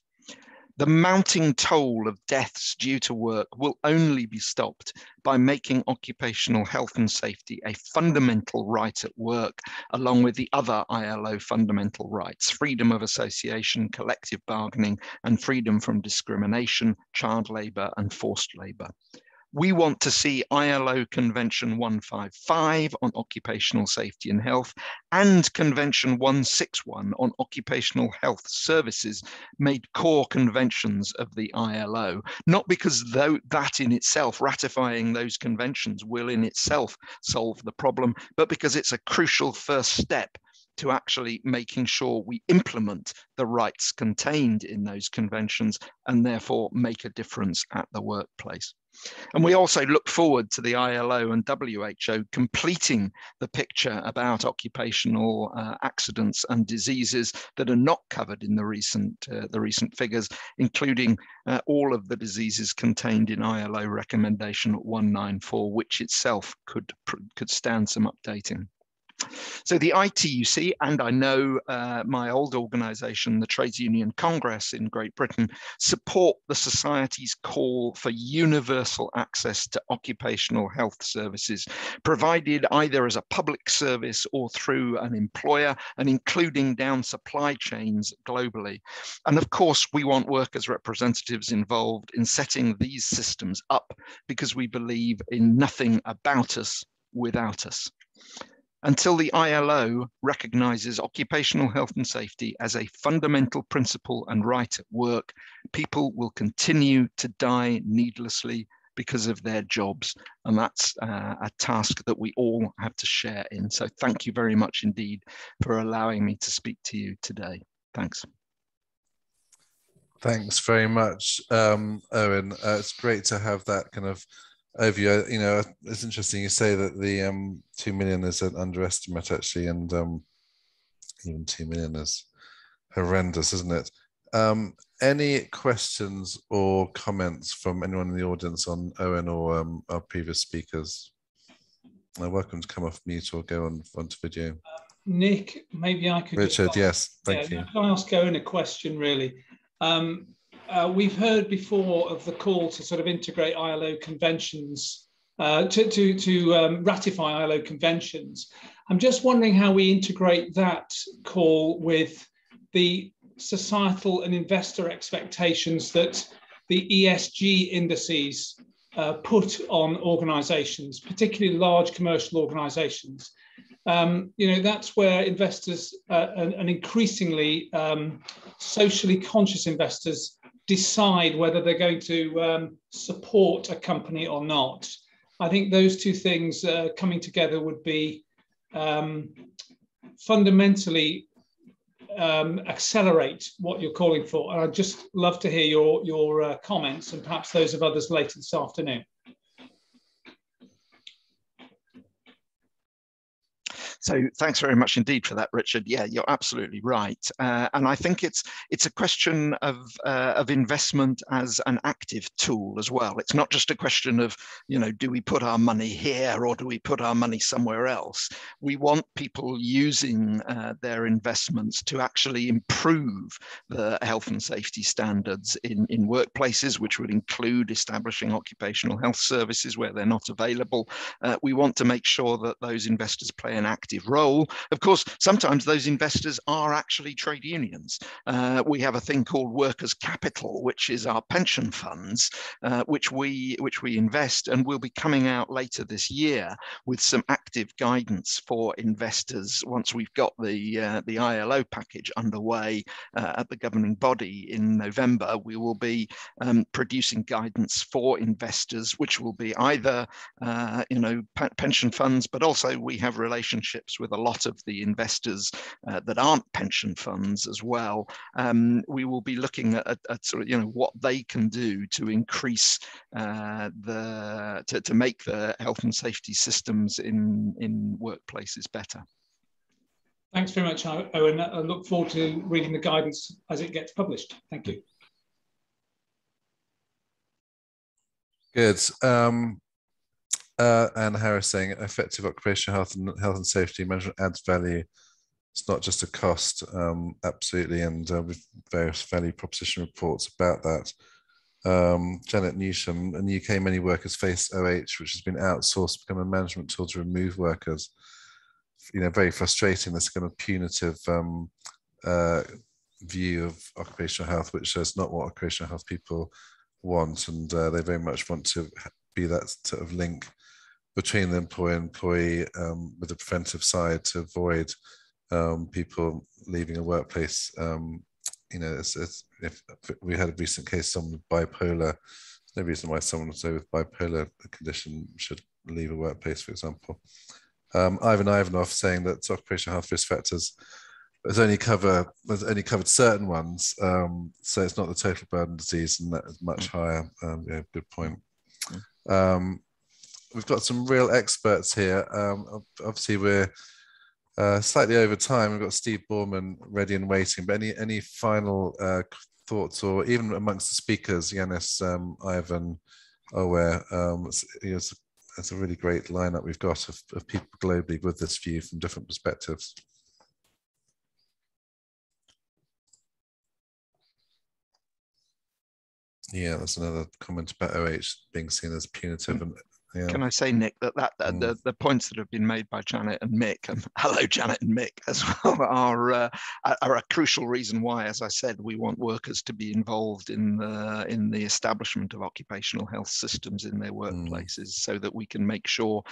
The mounting toll of deaths due to work will only be stopped by making occupational health and safety a fundamental right at work, along with the other ILO fundamental rights: freedom of association, collective bargaining, and freedom from discrimination, child labour, and forced labour. We want to see ILO Convention 155 on occupational safety and health and Convention 161 on occupational health services made core conventions of the ILO, not because that in itself, ratifying those conventions will in itself solve the problem, but because it's a crucial first step to actually making sure we implement the rights contained in those conventions and therefore make a difference at the workplace. And we also look forward to the ILO and WHO completing the picture about occupational accidents and diseases that are not covered in the recent figures, including all of the diseases contained in ILO recommendation 194, which itself could stand some updating. So the ITUC, and I know my old organisation, the Trades Union Congress in Great Britain, support the Society's call for universal access to occupational health services, provided either as a public service or through an employer, and including down supply chains globally. And of course, we want workers' representatives involved in setting these systems up because we believe in nothing about us without us. Until the ILO recognises occupational health and safety as a fundamental principle and right at work, people will continue to die needlessly because of their jobs. And that's a task that we all have to share in. So thank you very much indeed for allowing me to speak to you today. Thanks. Thanks very much, Owen. It's great to have that kind of overview. You know, it's interesting you say that the 2 million is an underestimate actually, and even 2 million is horrendous, isn't it? Any questions or comments from anyone in the audience on Owen or our previous speakers? Welcome to come off mute or go onto video. Nick, maybe I could Richard, yes, thank you. Can I ask Owen a question really? We've heard before of the call to sort of integrate ILO conventions, to ratify ILO conventions. I'm just wondering how we integrate that call with the societal and investor expectations that the ESG indices put on organisations, particularly large commercial organisations. You know, that's where investors and increasingly socially conscious investors decide whether they're going to support a company or not. I think those two things coming together would be fundamentally accelerate what you're calling for. And I'd just love to hear your comments and perhaps those of others later this afternoon. So thanks very much indeed for that, Richard. Yeah, you're absolutely right. And I think it's a question of investment as an active tool as well. It's not just a question of, you know, do we put our money here or do we put our money somewhere else? We want people using their investments to actually improve the health and safety standards in workplaces, which would include establishing occupational health services where they're not available. We want to make sure that those investors play an active active role. Of course, sometimes those investors are actually trade unions. We have a thing called workers' capital, which is our pension funds, which we invest, and we'll be coming out later this year with some active guidance for investors once we've got the ILO package underway at the governing body in November. We will be producing guidance for investors, which will be either pension funds, but also we have relationships with a lot of the investors that aren't pension funds as well. We will be looking at sort of what they can do to increase to make the health and safety systems in workplaces better. Thanks very much, Owen. I look forward to reading the guidance as it gets published. Thank you. Good. Anne Harris saying effective occupational health and safety management adds value. It's not just a cost, absolutely, and with various value proposition reports about that. Janet Newsham, in the UK, many workers face OH, which has been outsourced, become a management tool to remove workers. Very frustrating, this kind of punitive view of occupational health, which is not what occupational health people want, and they very much want to be that sort of link between the employer and employee with the preventive side to avoid people leaving a workplace. If we had a recent case, someone with bipolar, there's no reason why someone with bipolar condition should leave a workplace, for example. Ivan Ivanov saying that occupational health risk factors has only covered certain ones, so it's not the total burden disease, and that is much higher. Good point. We've got some real experts here. Obviously, we're slightly over time. We've got Steve Boorman ready and waiting. But any final thoughts, or even amongst the speakers, Ioannis, Ivan, Owen, it's a really great lineup we've got of people globally with this view from different perspectives. Yeah, that's another comment about OH being seen as punitive. And yeah. Can I say, Nick, that the points that have been made by Janet and Mick, and hello Janet and Mick as well, are a crucial reason why, as I said, we want workers to be involved in the establishment of occupational health systems in their workplaces, so that we can make sure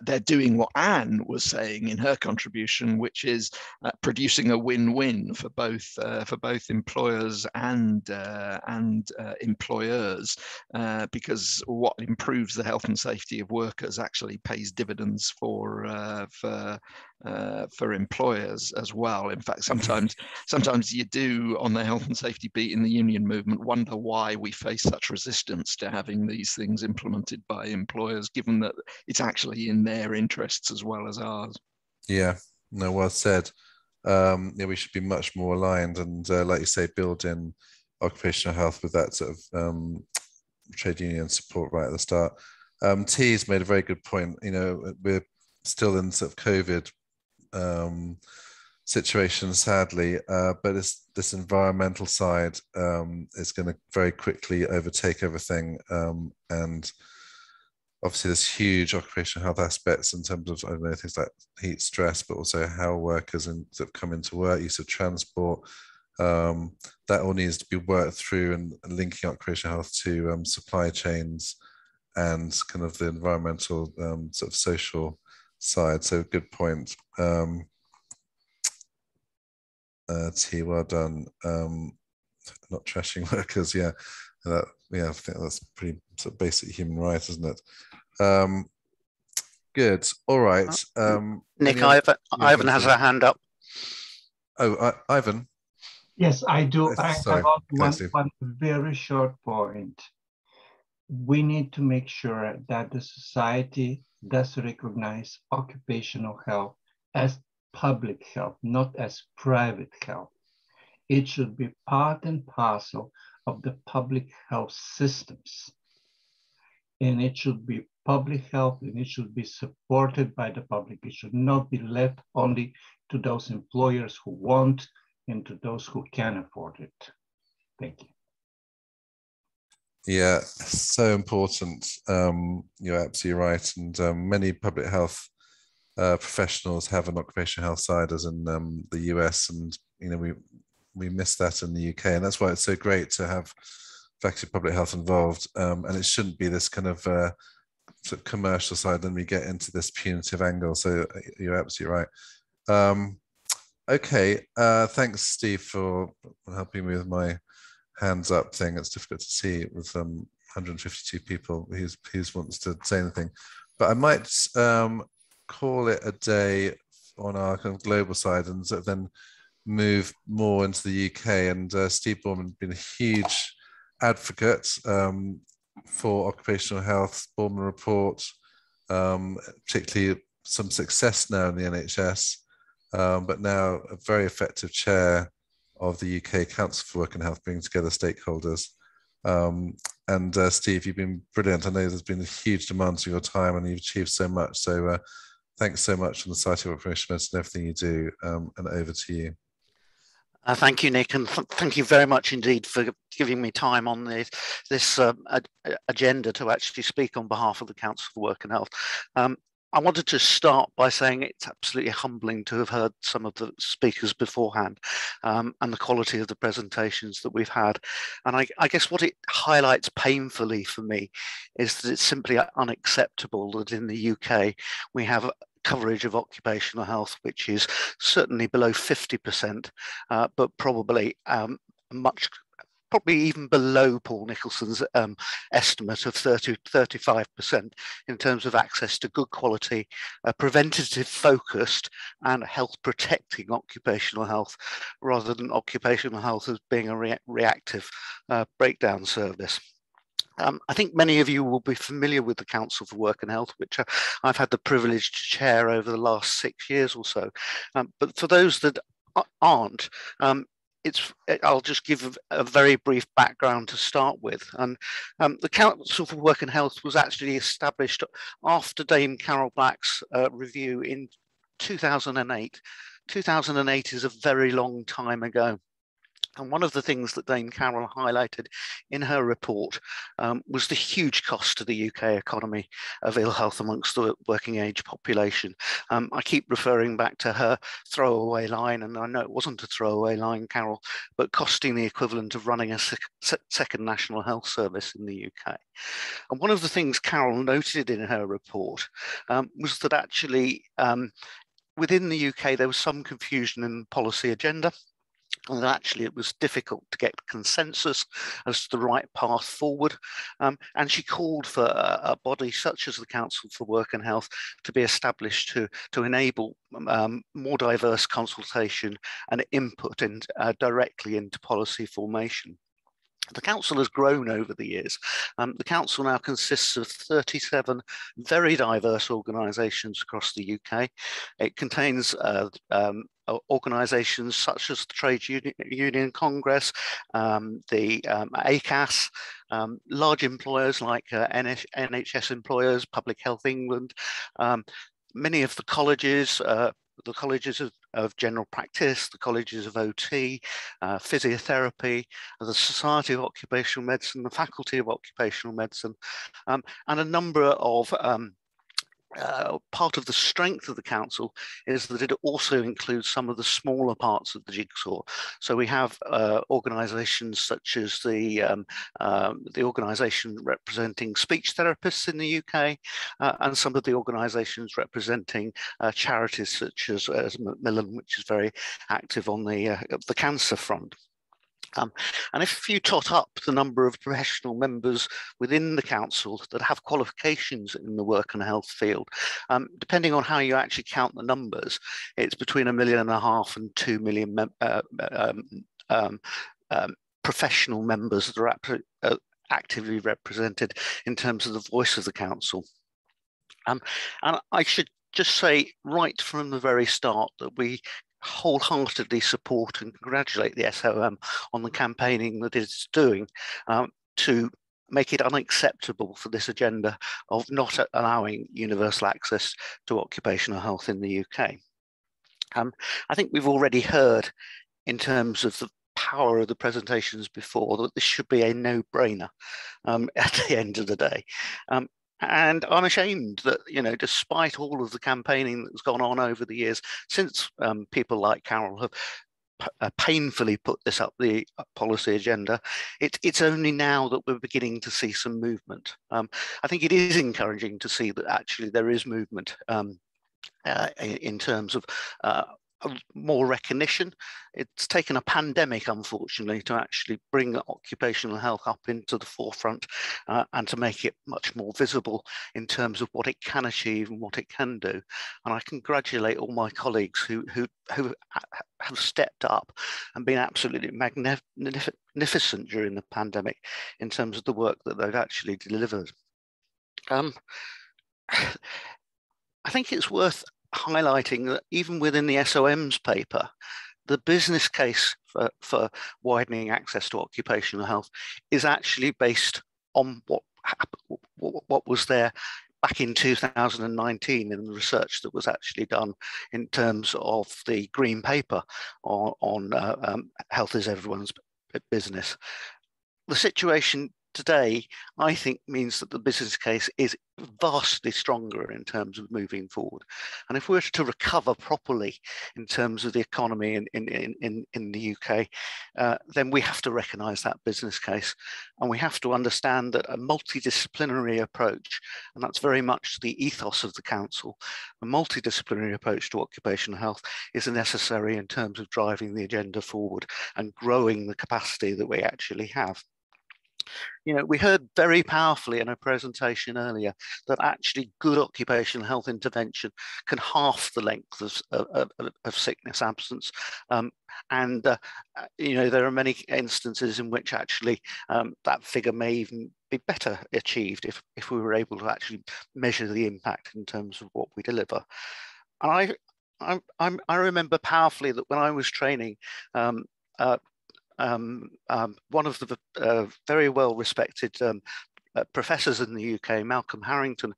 they're doing what Anne was saying in her contribution, which is producing a win-win for both employers and employers, because what improves the health and safety of workers actually pays dividends for employers as well. In fact, sometimes you do, on the health and safety beat in the union movement, wonder why we face such resistance to having these things implemented by employers, given that it's actually in their interests as well as ours. Yeah, no, well said. We should be much more aligned, and like you say, build in occupational health with that sort of trade union support right at the start. T's made a very good point. We're still in sort of COVID situation, sadly, but this environmental side is going to very quickly overtake everything. And obviously there's huge occupational health aspects in terms of, things like heat stress, but also how workers sort of come into work, use of transport. That all needs to be worked through, and linking occupational health to supply chains and kind of the environmental sort of social side. So good point. T, well done. Not trashing workers, yeah. I think that's pretty sort of basic human right, isn't it? Good. All right. Nick, Ivan has a hand up. Oh, Ivan. Yes, I do. Sorry. I have one very short point. We need to make sure that the society does recognize occupational health as public health, not as private health. It should be part and parcel of the public health systems. And it should be public health, and it should be supported by the public. It should not be left only to those employers who want and to those who can afford it. Thank you. Yeah, so important. You're absolutely right. And many public health professionals have an occupational health side as in the US, and we miss that in the UK, and that's why it's so great to have faculty of public health involved, and it shouldn't be this kind of sort of commercial side, then we get into this punitive angle. So you're absolutely right. Okay, thanks Steve for helping me with my hands up thing. It's difficult to see with 152 people who wants to say anything, but I might call it a day on our kind of global side, and sort of then move more into the UK. And Steve Boorman has been a huge advocate for occupational health, Boorman report, particularly some success now in the NHS, but now a very effective chair of the UK Council for Work and Health, bringing together stakeholders. And Steve, you've been brilliant. I know there's been a huge demand for your time, and you've achieved so much. So thanks so much from the Society of Occupational Medicine and everything you do, and over to you. Thank you, Nick, and thank you very much indeed for giving me time on this agenda to actually speak on behalf of the Council for Work and Health. I wanted to start by saying it's absolutely humbling to have heard some of the speakers beforehand, and the quality of the presentations that we've had. And I guess what it highlights painfully for me is that it's simply unacceptable that in the UK we have coverage of occupational health which is certainly below 50%, but probably probably even below Paul Nicholson's estimate of 35% in terms of access to good quality, preventative focused and health protecting occupational health, rather than occupational health as being a reactive breakdown service. I think many of you will be familiar with the Council for Work and Health, which I've had the privilege to chair over the last 6 years or so. But for those that aren't, I'll just give a very brief background to start with. And the Council for Work and Health was actually established after Dame Carol Black's review in 2008. 2008 is a very long time ago. And one of the things that Dame Carol highlighted in her report was the huge cost to the UK economy of ill health amongst the working age population. I keep referring back to her throwaway line, and I know it wasn't a throwaway line, Carol, but costing the equivalent of running a second national health service in the UK. And one of the things Carol noted in her report was that actually within the UK there was some confusion in the policy agenda, and actually it was difficult to get consensus as to the right path forward. And she called for a body such as the Council for Work and Health to be established to enable more diverse consultation and input directly into policy formation. The Council has grown over the years. The Council now consists of 37 very diverse organisations across the UK. It contains organisations such as the Trade Union Congress, the ACAS, large employers like NHS employers, Public Health England, many of the colleges of general practice, the colleges of OT, physiotherapy, the Society of Occupational Medicine, the Faculty of Occupational Medicine, and a number of part of the strength of the council is that it also includes some of the smaller parts of the jigsaw. So we have organisations such as the organisation representing speech therapists in the UK, and some of the organisations representing charities such as Macmillan, which is very active on the cancer front. And if you tot up the number of professional members within the council that have qualifications in the work and health field, depending on how you actually count the numbers, it's between 1.5 million and 2 million professional members that are actively represented in terms of the voice of the council. And I should just say right from the very start that we wholeheartedly support and congratulate the SOM on the campaigning that it's doing to make it unacceptable for this agenda of not allowing universal access to occupational health in the UK. I think we've already heard in terms of the power of the presentations before that this should be a no-brainer at the end of the day. And I'm ashamed that, you know, despite all of the campaigning that's gone on over the years, since people like Carol have painfully put this up the policy agenda, it's only now that we're beginning to see some movement. I think it is encouraging to see that actually there is movement in terms of more recognition. It's taken a pandemic, unfortunately, to actually bring occupational health up into the forefront and to make it much more visible in terms of what it can achieve and what it can do. And I congratulate all my colleagues who have stepped up and been absolutely magnificent during the pandemic in terms of the work that they've actually delivered. I think it's worth highlighting that even within the SOM's paper, the business case for widening access to occupational health is actually based on what was there back in 2019 in the research that was actually done in terms of the green paper on health is everyone's business. The situation today, I think, means that the business case is vastly stronger in terms of moving forward. And if we were to recover properly in terms of the economy in the UK, then we have to recognise that business case. And we have to understand that a multidisciplinary approach, and that's very much the ethos of the council, a multidisciplinary approach to occupational health is necessary in terms of driving the agenda forward and growing the capacity that we actually have. You know, we heard very powerfully in a presentation earlier that actually good occupational health intervention can halve the length of sickness absence. You know, there are many instances in which actually that figure may even be better achieved if we were able to actually measure the impact in terms of what we deliver. And I remember powerfully that when I was training, one of the very well-respected professors in the UK, Malcolm Harrington,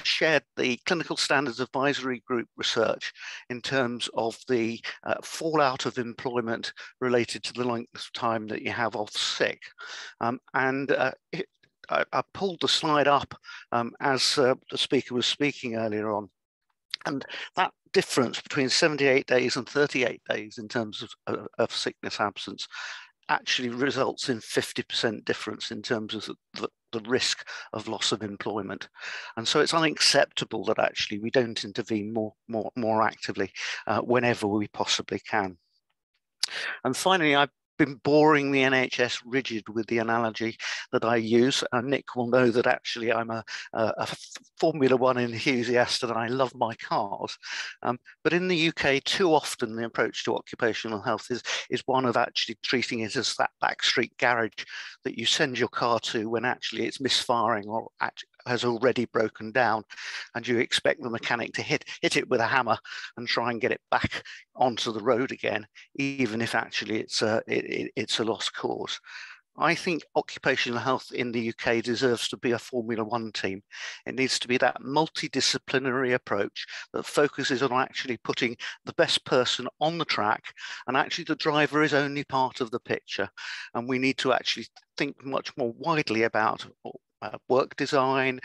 shared the Clinical Standards Advisory Group research in terms of the fallout of employment related to the length of time that you have off sick. I pulled the slide up as the speaker was speaking earlier on. And that difference between 78 days and 38 days in terms of sickness absence actually results in 50% difference in terms of the risk of loss of employment. And so it's unacceptable that actually we don't intervene more actively whenever we possibly can. And finally, I've been boring the NHS rigid with the analogy that I use. Nick will know that actually I'm a Formula One enthusiast and I love my cars. But in the UK, too often the approach to occupational health is one of actually treating it as that backstreet garage that you send your car to when actually it's misfiring or has already broken down, and you expect the mechanic to hit it with a hammer and try and get it back onto the road again, even if actually it's a lost cause. I think occupational health in the UK deserves to be a Formula One team. It needs to be that multidisciplinary approach that focuses on actually putting the best person on the track, and actually the driver is only part of the picture. And we need to actually think much more widely about work design,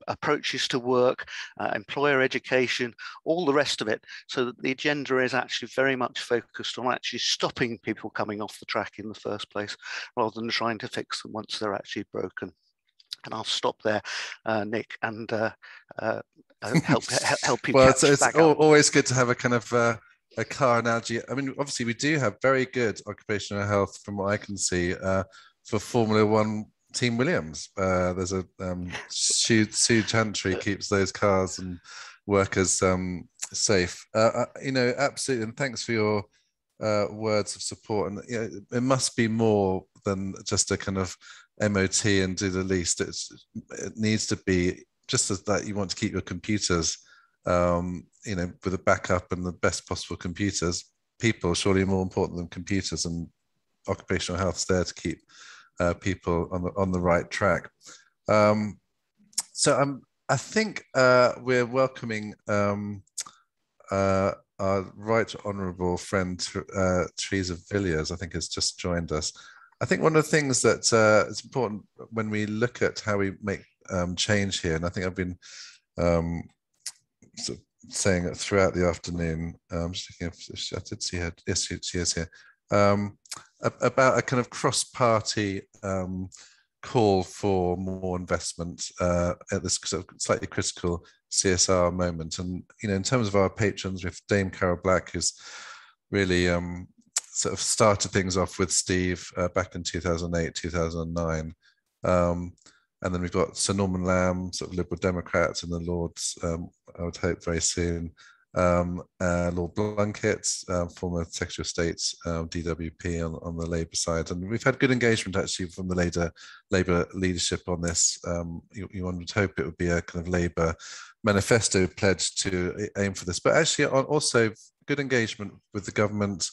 approaches to work, employer education, all the rest of it, so that the agenda is actually very much focused on actually stopping people coming off the track in the first place, rather than trying to fix them once they're actually broken. And I'll stop there, Nick, and help you. Well, it's always good to have a kind of a car analogy. I mean, obviously we do have very good occupational health from what I can see for Formula One Team Williams. There's a Sue Chantry keeps those cars and workers safe. You know, absolutely, and thanks for your words of support. And you know, it must be more than just a kind of MOT and do the least. It needs to be just as that you want to keep your computers, you know, with a backup and the best possible computers. People surely are more important than computers, and occupational health's there to keep people on the right track. So I think we're welcoming our Right Honourable friend Theresa Villiers, I think, has just joined us. I think one of the things that is important when we look at how we make change here. And I think I've been sort of saying it throughout the afternoon. I'm just looking if I did see her. Yes, she is here. About a kind of cross-party call for more investment at this sort of slightly critical CSR moment. And, you know, in terms of our patrons, with Dame Carol Black, who's really sort of started things off with Steve back in 2008, 2009. And then we've got Sir Norman Lamb, sort of Liberal Democrats in the Lords, I would hope very soon. Lord Blunkett, former Secretary of State, DWP on the Labour side. And we've had good engagement actually from the Labour leadership on this. You would hope it would be a kind of Labour manifesto pledge to aim for this, but actually also good engagement with the government,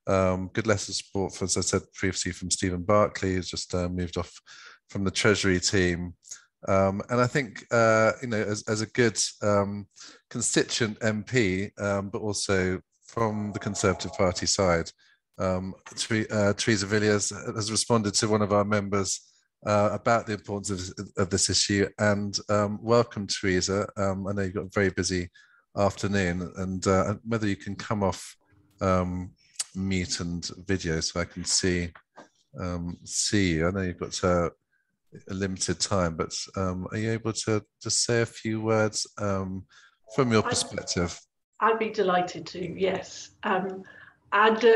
good letters of support, for, as I said previously, from Stephen Barclay, who's just moved off from the Treasury team. And I think, you know, as a good constituent MP, but also from the Conservative Party side, Theresa Villiers has responded to one of our members about the importance of this issue. And welcome, Theresa. I know you've got a very busy afternoon, and whether you can come off mute and video so I can see you. I know you've got a limited time, but are you able to just say a few words from your perspective? I'd be delighted to, yes. And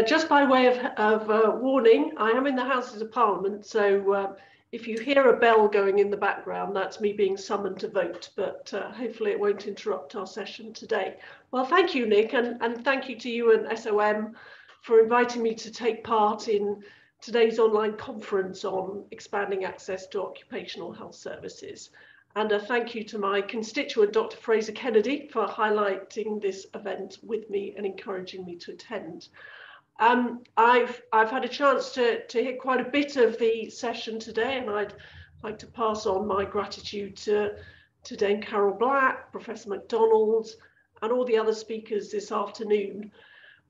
just by way of warning, I am in the Houses of Parliament, so if you hear a bell going in the background, that's me being summoned to vote, but hopefully it won't interrupt our session today. Well, thank you, Nick, and thank you to you and SOM for inviting me to take part in today's online conference on expanding access to occupational health services. And a thank you to my constituent, Dr. Fraser Kennedy, for highlighting this event with me and encouraging me to attend. I've had a chance to hear quite a bit of the session today, and I'd like to pass on my gratitude to Dame Carol Black, Professor MacDonald, and all the other speakers this afternoon.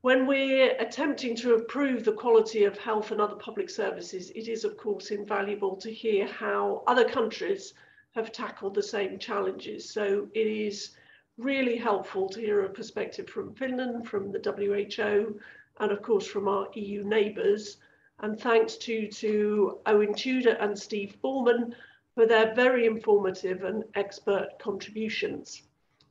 When we're attempting to improve the quality of health and other public services, it is, of course, invaluable to hear how other countries have tackled the same challenges. So it is really helpful to hear a perspective from Finland, from the WHO, and of course from our EU neighbours. And thanks to Owen, Tudor and Steve Boorman for their very informative and expert contributions.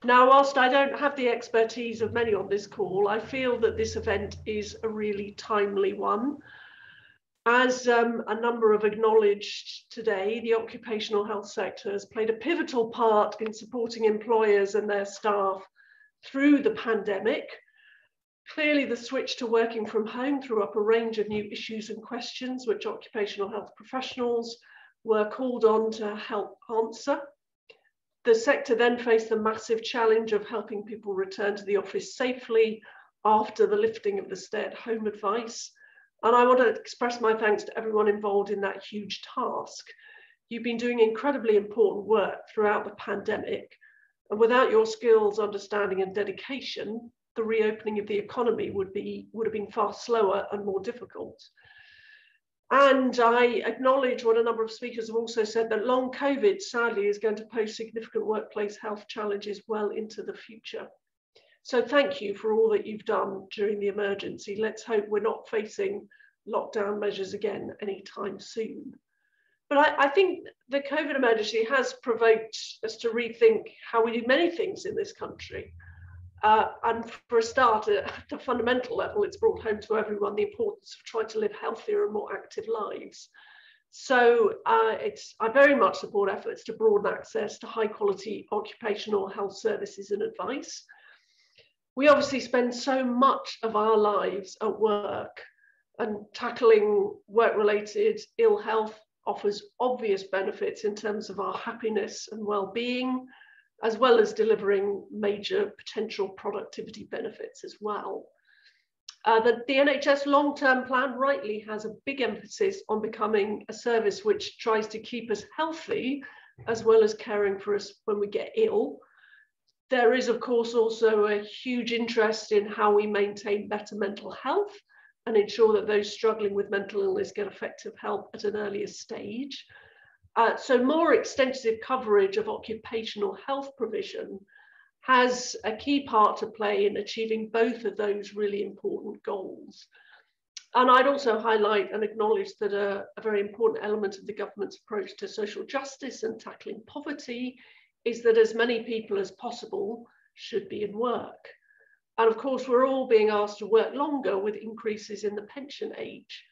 Now, whilst I don't have the expertise of many on this call, I feel that this event is a really timely one. As a number have acknowledged today, the occupational health sector has played a pivotal part in supporting employers and their staff through the pandemic. Clearly, the switch to working from home threw up a range of new issues and questions which occupational health professionals were called on to help answer. The sector then faced the massive challenge of helping people return to the office safely after the lifting of the stay-at-home advice. And I want to express my thanks to everyone involved in that huge task. You've been doing incredibly important work throughout the pandemic. And without your skills, understanding and dedication, the reopening of the economy would have been far slower and more difficult. And I acknowledge what a number of speakers have also said, that long COVID, sadly, is going to pose significant workplace health challenges well into the future. So thank you for all that you've done during the emergency. Let's hope we're not facing lockdown measures again anytime soon. But I think the COVID emergency has provoked us to rethink how we do many things in this country. And for a start, at the fundamental level, it's brought home to everyone the importance of trying to live healthier and more active lives. So I very much support efforts to broaden access to high quality occupational health services and advice. We obviously spend so much of our lives at work, and tackling work-related ill health offers obvious benefits in terms of our happiness and well-being, as well as delivering major potential productivity benefits as well. The NHS long-term plan rightly has a big emphasis on becoming a service which tries to keep us healthy, as well as caring for us when we get ill. There is, of course, also a huge interest in how we maintain better mental health and ensure that those struggling with mental illness get effective help at an earlier stage. So more extensive coverage of occupational health provision has a key part to play in achieving both of those really important goals. And I'd also highlight and acknowledge that a very important element of the government's approach to social justice and tackling poverty is that as many people as possible should be in work. And of course, we're all being asked to work longer with increases in the pension age.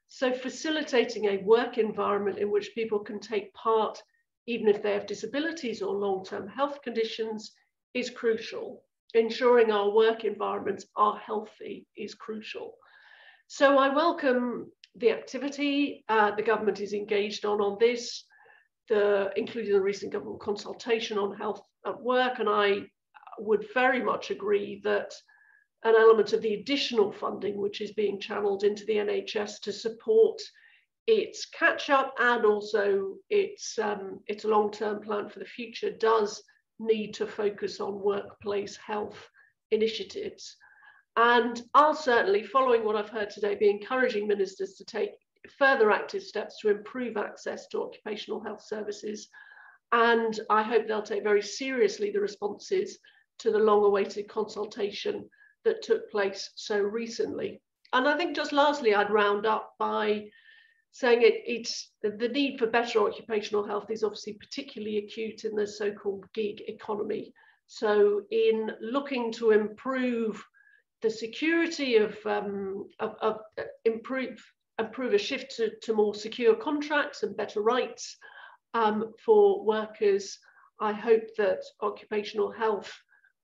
So facilitating a work environment in which people can take part, even if they have disabilities or long-term health conditions, is crucial. Ensuring our work environments are healthy is crucial. So I welcome the activity the government is engaged on this, including the recent government consultation on health at work. And I would very much agree that an element of the additional funding which is being channeled into the NHS to support its catch-up and also its long-term plan for the future does need to focus on workplace health initiatives. And I'll certainly, following what I've heard today, be encouraging ministers to take further active steps to improve access to occupational health services. And I hope they'll take very seriously the responses to the long-awaited consultation that took place so recently. And I think just lastly, I'd round up by saying the need for better occupational health is obviously particularly acute in the so-called gig economy. So in looking to improve the security improve a shift to more secure contracts and better rights for workers, I hope that occupational health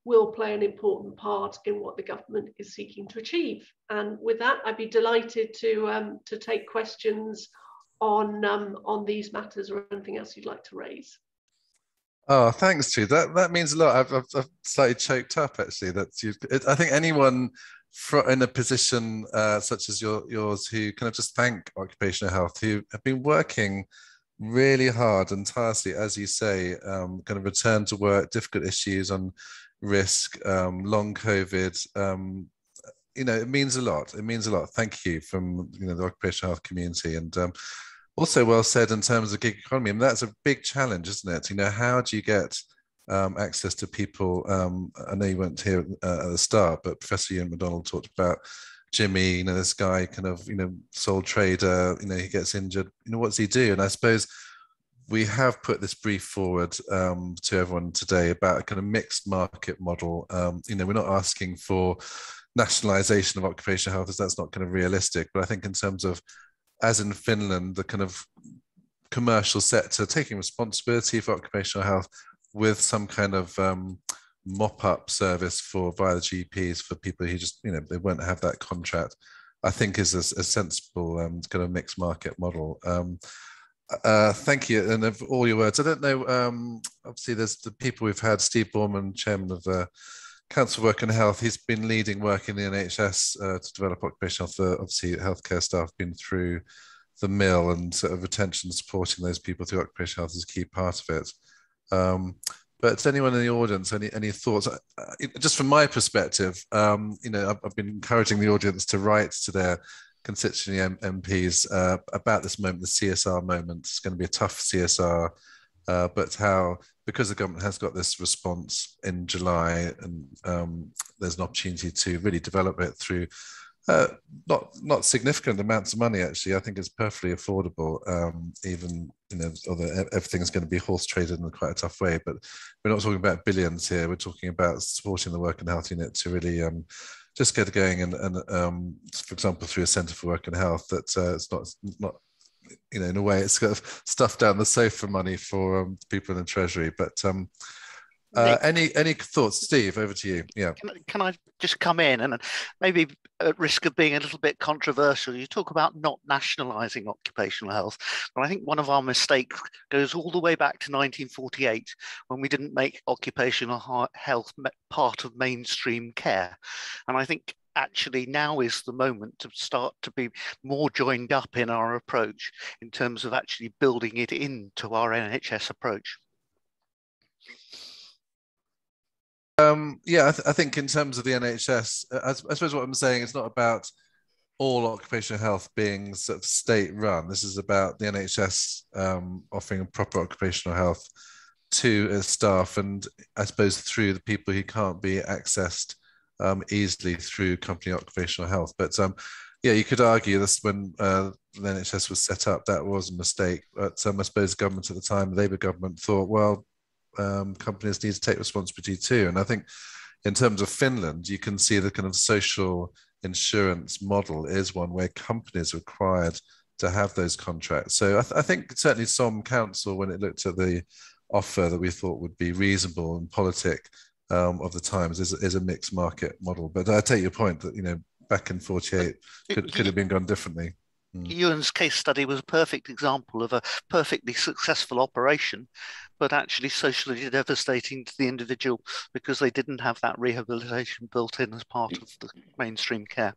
will play an important part in what the government is seeking to achieve. And with that, I'd be delighted to take questions on these matters or anything else you'd like to raise. Oh, thanks, Tudor. That means a lot. I've slightly choked up, actually. I think anyone in a position such as yours who kind of just thank occupational health, who have been working really hard and tirelessly, as you say, kind of return to work, difficult issues on risk, long COVID, it means a lot. It means a lot. Thank you from the occupational health community. And also well said in terms of gig economy. I mean, that's a big challenge, isn't it? How do you get access to people? I know you weren't here at the start, but Professor Ian McDonald talked about Jimmy, this guy kind of, sole trader, he gets injured, what's he do? And I suppose we have put this brief forward to everyone today about a kind of mixed market model. We're not asking for nationalization of occupational health, as that's not kind of realistic, but I think in terms of, as in Finland, the kind of commercial sector taking responsibility for occupational health with some kind of mop-up service via the GPs for people who just, they won't have that contract, I think is a sensible kind of mixed market model. Thank you, and of all your words. I don't know, obviously there's the people we've had, Steve Boorman, Chairman of the Council for Work and Health. He's been leading work in the NHS to develop occupational health. Obviously, healthcare staff been through the mill, and sort of retention, supporting those people through occupational health is a key part of it. But anyone in the audience, any thoughts? Just from my perspective, I've been encouraging the audience to write to their constituency MPs about this moment, the CSR moment. It's going to be a tough CSR, but how, because the government has got this response in July, and there's an opportunity to really develop it through not significant amounts of money. Actually, I think it's perfectly affordable, even although everything's going to be horse traded in quite a tough way. But we're not talking about billions here. We're talking about supporting the Work and Health Unit to really just get going, and for example, through a Centre for Work and Health, that it's not in a way it's got stuff down the sofa money for people in the Treasury. But any thoughts, Steve? Over to you. Yeah. Can I just come in, and maybe at risk of being a little bit controversial, you talk about not nationalising occupational health, but I think one of our mistakes goes all the way back to 1948, when we didn't make occupational health part of mainstream care. And I think actually now is the moment to start to be more joined up in our approach in terms of actually building it into our NHS approach. I think in terms of the NHS, I suppose what I'm saying is not about all occupational health being sort of state run. This is about the NHS offering proper occupational health to its staff, and I suppose through the people who can't be accessed easily through company occupational health. But yeah, you could argue this when the NHS was set up, that was a mistake. But I suppose the government at the time, the Labour government, thought, well, companies need to take responsibility too. And I think in terms of Finland, you can see the kind of social insurance model is one where companies are required to have those contracts. So I think certainly some council, when it looked at the offer that we thought would be reasonable and politic of the times, is a mixed market model. But I take your point that, you know, back in 48 could have been gone differently. Ewan's case study was a perfect example of a perfectly successful operation, but actually socially devastating to the individual because they didn't have that rehabilitation built in as part of the mainstream care.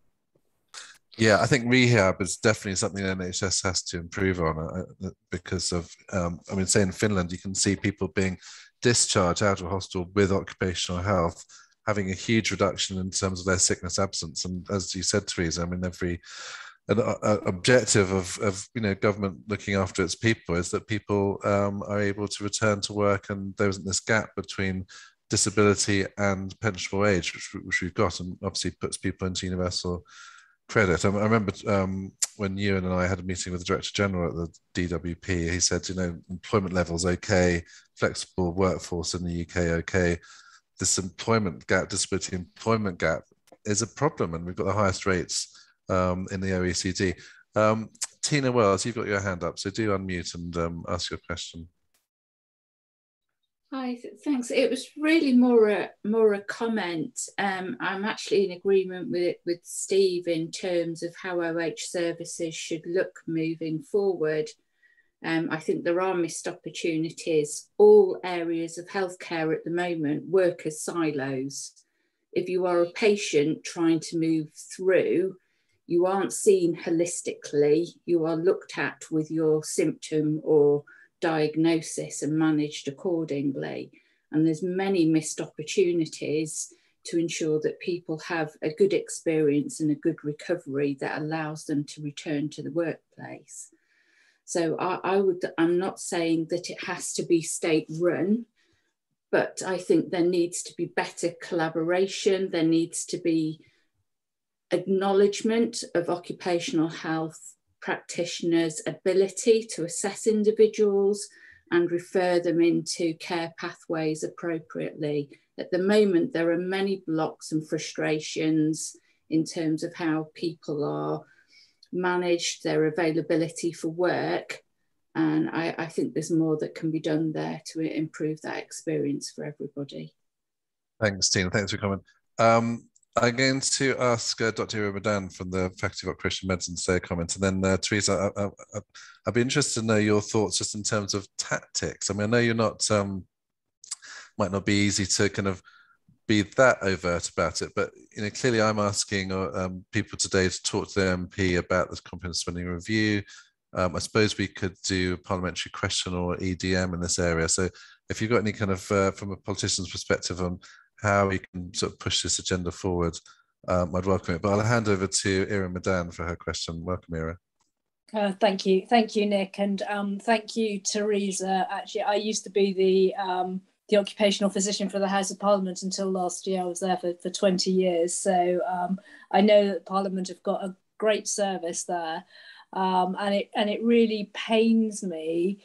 Yeah, I think rehab is definitely something the NHS has to improve on because of, I mean, say in Finland, you can see people being discharged out of hospital with occupational health, having a huge reduction in terms of their sickness absence. And as you said, Theresa, I mean, an objective of you know, government looking after its people is that people are able to return to work, and there isn't this gap between disability and pensionable age, which we've got, and obviously puts people into universal credit. I remember when Ewan and I had a meeting with the Director General at the DWP, he said, you know, employment levels okay, flexible workforce in the UK okay. This employment gap, disability employment gap, is a problem, and we've got the highest rates in the OECD. Tina Wells, you've got your hand up, so do unmute and ask your question. Hi, thanks. It was really more a comment. I'm actually in agreement with Steve in terms of how OH services should look moving forward. I think there are missed opportunities. All areas of healthcare at the moment work as silos. If you are a patient trying to move through, you aren't seen holistically. You are looked at with your symptom or diagnosis and managed accordingly. And there's many missed opportunities to ensure that people have a good experience and a good recovery that allows them to return to the workplace. So I'm not saying that it has to be state run, but I think there needs to be better collaboration. There needs to be acknowledgement of occupational health practitioners' ability to assess individuals and refer them into care pathways appropriately. At the moment, there are many blocks and frustrations in terms of how people are managed, their availability for work. And I think there's more that can be done there to improve that experience for everybody. Thanks, Tina. Thanks for your comment. I'm going to ask Dr. Ivan from the Faculty of Occupational Medicine to say a comment, and then Theresa, I'd be interested to know your thoughts just in terms of tactics. I mean, I know you're not, might not be easy to kind of be that overt about it, but you know, clearly I'm asking people today to talk to their MP about this comprehensive spending review. I suppose we could do a parliamentary question or EDM in this area. So if you've got any kind of, from a politician's perspective on how we can sort of push this agenda forward, I'd welcome it. But I'll hand over to Ira Madan for her question. Welcome, Ira. Thank you, Nick, and thank you, Theresa. Actually, I used to be the occupational physician for the House of Parliament until last year. I was there for 20 years, so I know that Parliament have got a great service there, and it really pains me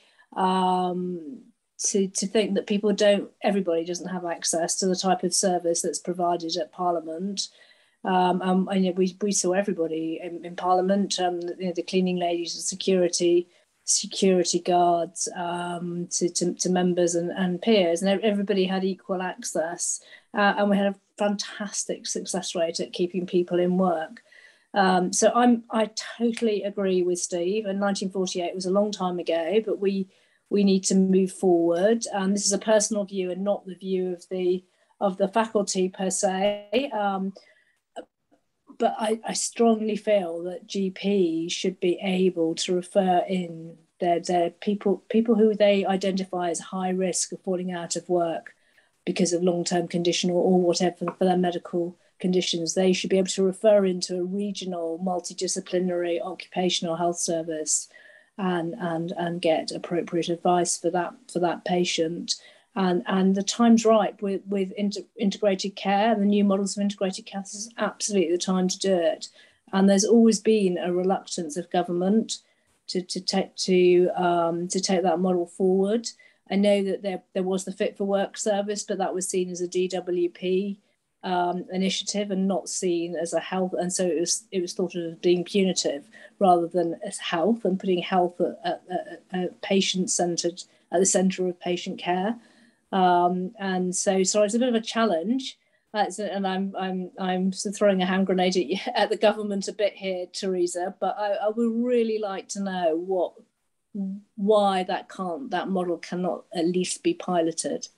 to think that everybody doesn't have access to the type of service that's provided at Parliament. And we saw everybody in Parliament, the cleaning ladies, the security guards, to members and peers, and everybody had equal access, and we had a fantastic success rate at keeping people in work. So I totally agree with Steve. And 1948 was a long time ago, but we need to move forward. This is a personal view and not the view of the faculty per se. But I strongly feel that GPs should be able to refer in their people who they identify as high risk of falling out of work because of long-term condition or whatever for their medical conditions, they should be able to refer into a regional multidisciplinary occupational health service and get appropriate advice for that patient. And the time's right with integrated care. The new models of integrated care, this is absolutely the time to do it. And there's always been a reluctance of government to take that model forward. I know that there was the Fit for Work service, but that was seen as a DWP initiative and not seen as a health, and so it was thought of as being punitive rather than as health, and putting health at patient-centered, at the centre of patient care. And so it's a bit of a challenge. And I'm sort of throwing a hand grenade at the government a bit here, Theresa. But I would really like to know why that model cannot at least be piloted.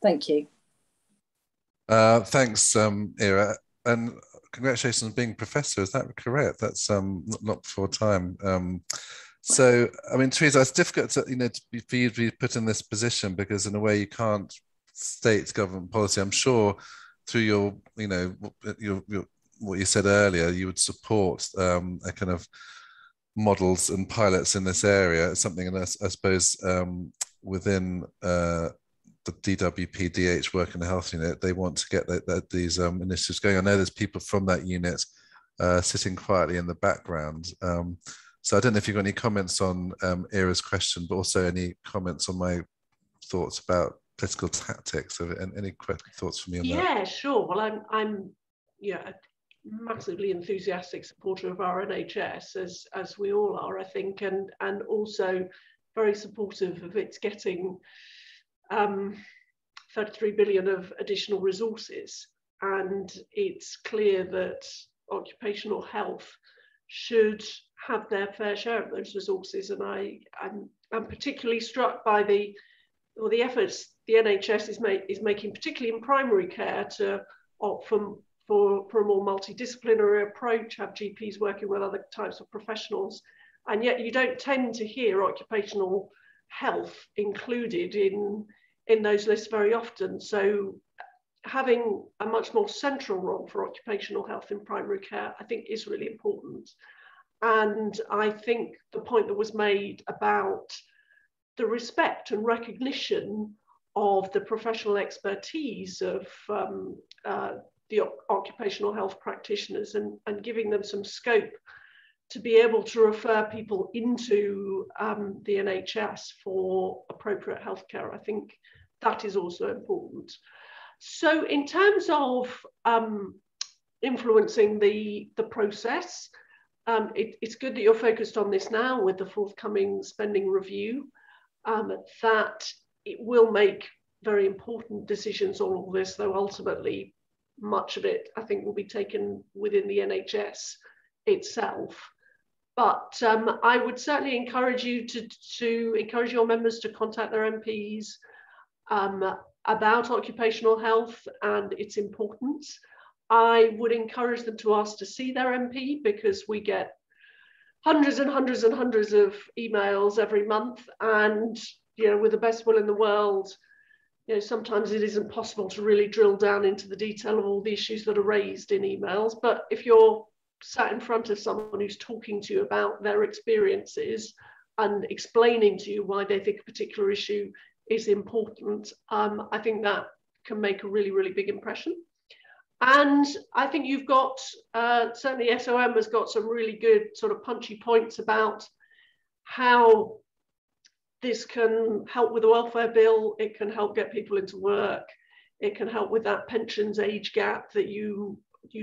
Thank you. Thanks, Ira, and congratulations on being professor. Is that correct? That's not before time. So, I mean, Theresa, it's difficult to, for you to be put in this position because in a way you can't state government policy. I'm sure through your what you said earlier, you would support a kind of models and pilots in this area. It's something, I suppose, within the DWP-DH work in the health unit, they want to get these initiatives going. I know there's people from that unit sitting quietly in the background. So I don't know if you've got any comments on Ira's question, but also any comments on my thoughts about political tactics, and any thoughts from you on that? Yeah, sure. Well, I'm a massively enthusiastic supporter of our NHS, as we all are, I think, and also very supportive of its getting 33 billion of additional resources. And it's clear that occupational health should have their fair share of those resources. And I'm particularly struck by the efforts the NHS is making, particularly in primary care, to opt for a more multidisciplinary approach, have GPs working with other types of professionals. And yet you don't tend to hear occupational health included in those lists very often. So having a much more central role for occupational health in primary care, I think, is really important. And I think the point that was made about the respect and recognition of the professional expertise of the occupational health practitioners and giving them some scope to be able to refer people into the NHS for appropriate healthcare, I think that is also important. So in terms of influencing the process, it's good that you're focused on this now with the forthcoming spending review, that it will make very important decisions on all this, though ultimately much of it, I think, will be taken within the NHS itself. But I would certainly encourage you to encourage your members to contact their MPs about occupational health and its importance. I would encourage them to ask to see their MP, because we get hundreds and hundreds and hundreds of emails every month, and with the best will in the world, sometimes it isn't possible to really drill down into the detail of all the issues that are raised in emails. But if you're sat in front of someone who's talking to you about their experiences and explaining to you why they think a particular issue is important, I think that can make a really, really big impression. And I think you've got, certainly SOM has got some really good sort of punchy points about how this can help with the welfare bill. It can help get people into work. It can help with that pensions age gap that you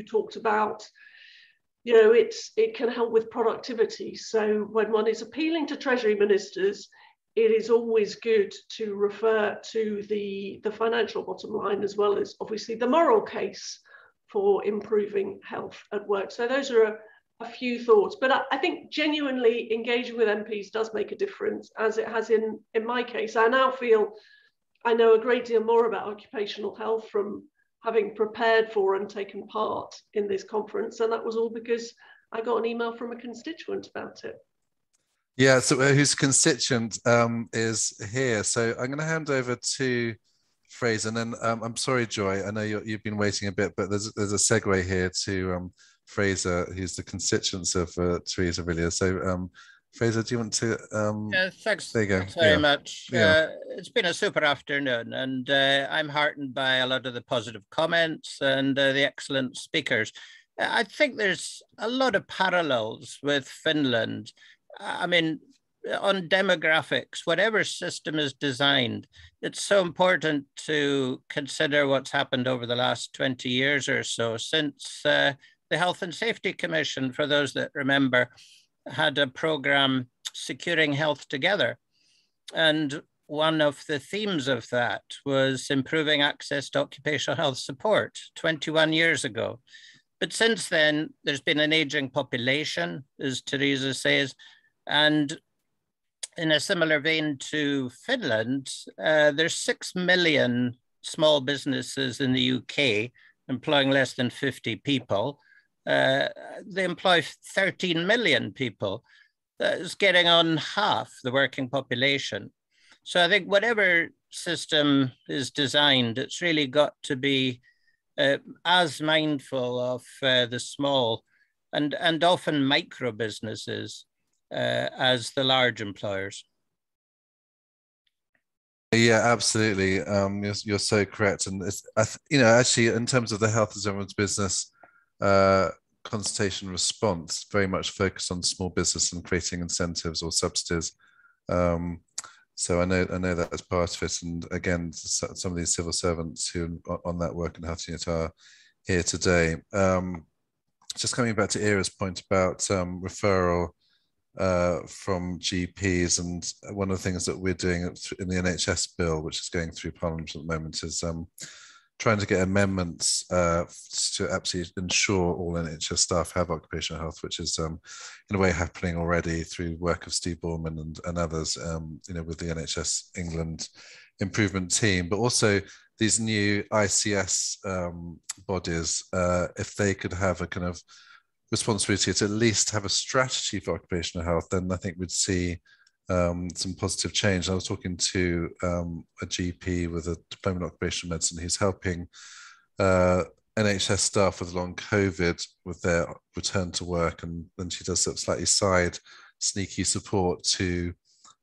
talked about. It can help with productivity. So when one is appealing to Treasury ministers, it is always good to refer to the financial bottom line, as well as obviously the moral case for improving health at work. So those are a few thoughts, but I think genuinely engaging with MPs does make a difference, as it has in my case. I now feel I know a great deal more about occupational health from having prepared for and taken part in this conference, and that was all because I got an email from a constituent about it. Yeah, so whose constituent is here. So I'm going to hand over to Fraser, and then I'm sorry, Joy, I know you've been waiting a bit, but there's a segue here to Fraser, who's the constituent of Theresa Villiers. So Fraser, do you want to? Thanks. There you go. Thanks very much. Yeah. It's been a super afternoon, and I'm heartened by a lot of the positive comments and the excellent speakers. I think there's a lot of parallels with Finland. I mean, on demographics, whatever system is designed, it's so important to consider what's happened over the last 20 years or so since the Health and Safety Commission, for those that remember, had a program, Securing Health Together. And one of the themes of that was improving access to occupational health support 21 years ago. But since then, there's been an aging population, as Theresa says, and in a similar vein to Finland, there's 6 million small businesses in the UK employing less than 50 people. They employ 13 million people. That is getting on half the working population. So I think whatever system is designed, it's really got to be as mindful of the small and often micro businesses as the large employers. Yeah, absolutely. You're so correct, and it's, actually, in terms of the health as everyone's business consultation response, very much focused on small business and creating incentives or subsidies. So I know that's part of it, and again, some of these civil servants who are on that work and health unit are here today. Just coming back to Ira's point about referral from GPs, and one of the things that we're doing in the NHS bill, which is going through Parliament at the moment, is trying to get amendments to absolutely ensure all NHS staff have occupational health, which is in a way happening already through work of Steve Boorman and others, with the NHS England improvement team, but also these new ICS bodies, if they could have a kind of responsibility to at least have a strategy for occupational health, then I think we'd see some positive change. I was talking to a GP with a diploma in occupational medicine who's helping NHS staff with long COVID with their return to work, and then she does sort of slightly side sneaky support to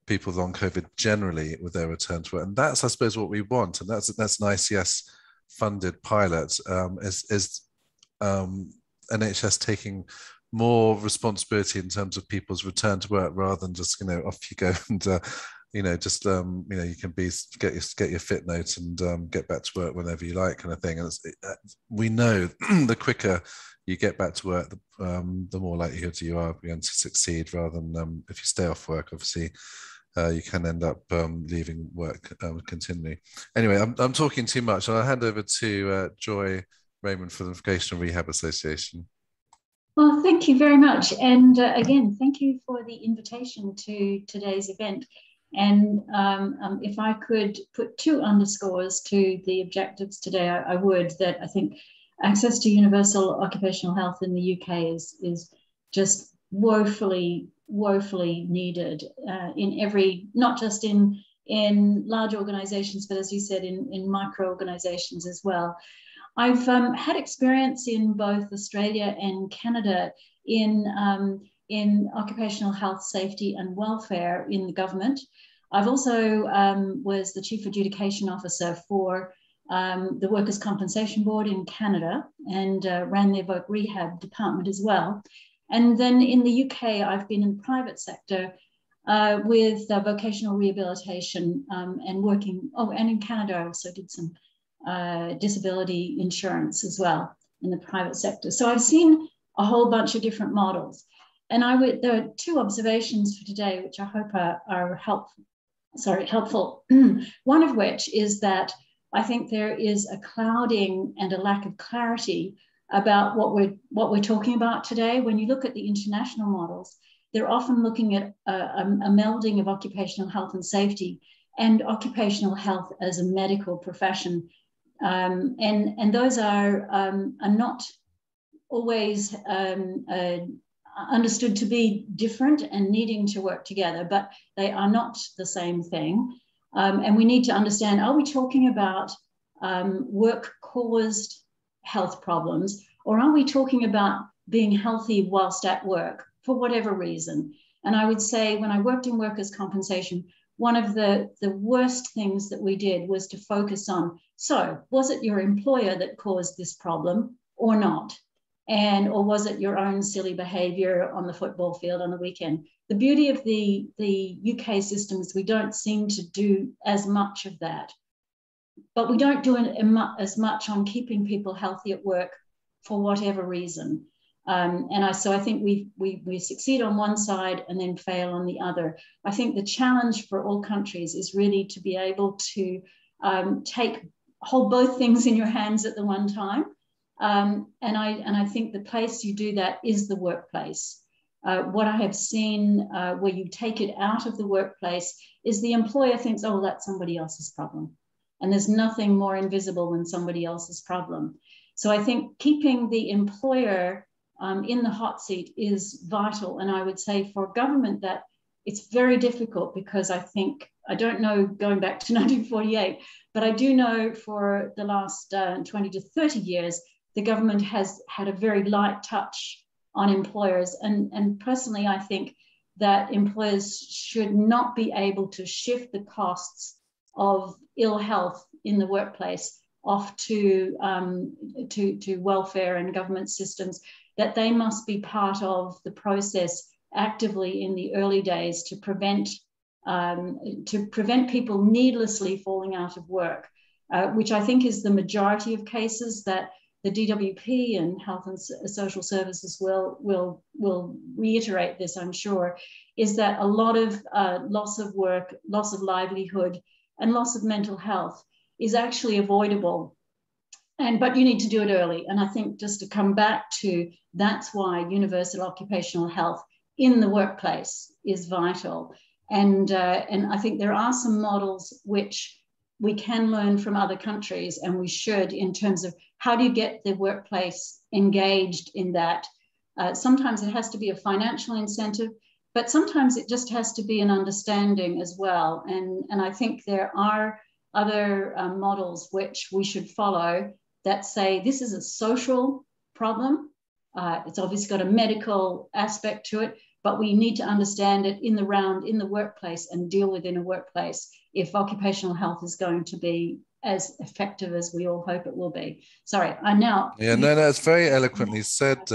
people with long COVID generally with their return to work. And that's, I suppose, what we want, and that's an ICS funded pilot, is NHS taking more responsibility in terms of people's return to work, rather than just off you go and you can get your fit note and get back to work whenever you like, kind of thing. And we know the quicker you get back to work, the more likelihood you are going to succeed, rather than if you stay off work, obviously you can end up leaving work continually. Anyway, I'm talking too much, and I'll hand over to Joy Raymond for the Vocational Rehab Association. Well, thank you very much. And again, thank you for the invitation to today's event. And if I could put 2 underscores to the objectives today, I would. That I think access to universal occupational health in the UK is just woefully needed in every, not just in large organizations, but as you said, in micro organizations as well. I've had experience in both Australia and Canada in occupational health, safety and welfare in the government. I've also was the Chief Adjudication Officer for the Workers' Compensation Board in Canada, and ran their voc rehab department as well. And then in the UK, I've been in the private sector with vocational rehabilitation and working, and in Canada I also did some disability insurance as well in the private sector. So I've seen a whole bunch of different models. And there are 2 observations for today, which I hope are helpful. One of which is that I think there is a clouding and a lack of clarity about what we're talking about today. When you look at the international models, they're often looking at a melding of occupational health and safety and occupational health as a medical profession. And those are not always understood to be different and needing to work together, but they are not the same thing. And we need to understand, are we talking about work-caused health problems, or are we talking about being healthy whilst at work for whatever reason? And I would say when I worked in workers' compensation, one of the worst things that we did was to focus on, so was it your employer that caused this problem or not? Or was it your own silly behavior on the football field on the weekend? The beauty of the UK system is we don't seem to do as much of that, but we don't do as much on keeping people healthy at work for whatever reason. So I think we succeed on one side and then fail on the other. I think the challenge for all countries is really to be able to hold both things in your hands at the one time. And I think the place you do that is the workplace. What I have seen where you take it out of the workplace is the employer thinks, oh, well, that's somebody else's problem. And there's nothing more invisible than somebody else's problem. So I think keeping the employer in the hot seat is vital. And I would say for government that it's very difficult, because I don't know going back to 1948, but I do know for the last 20 to 30 years, the government has had a very light touch on employers. And personally, I think that employers should not be able to shift the costs of ill health in the workplace off to welfare and government systems, that they must be part of the process actively in the early days to prevent people needlessly falling out of work, which I think is the majority of cases that the DWP and Health and Social Services will reiterate this, I'm sure, is that a lot of loss of work, loss of livelihood, and loss of mental health is actually avoidable. But you need to do it early. And I think just to come back to, that's why universal occupational health in the workplace is vital. And I think there are some models which we can learn from other countries, and we should, in terms of how do you get the workplace engaged in that. Sometimes it has to be a financial incentive, but sometimes it just has to be an understanding as well. And I think there are other models which we should follow that say this is a social problem. It's obviously got a medical aspect to it, but we need to understand it in the round, in the workplace, and deal within a workplace if occupational health is going to be as effective as we all hope it will be. Sorry, I now... Yeah, no, it's very eloquently said,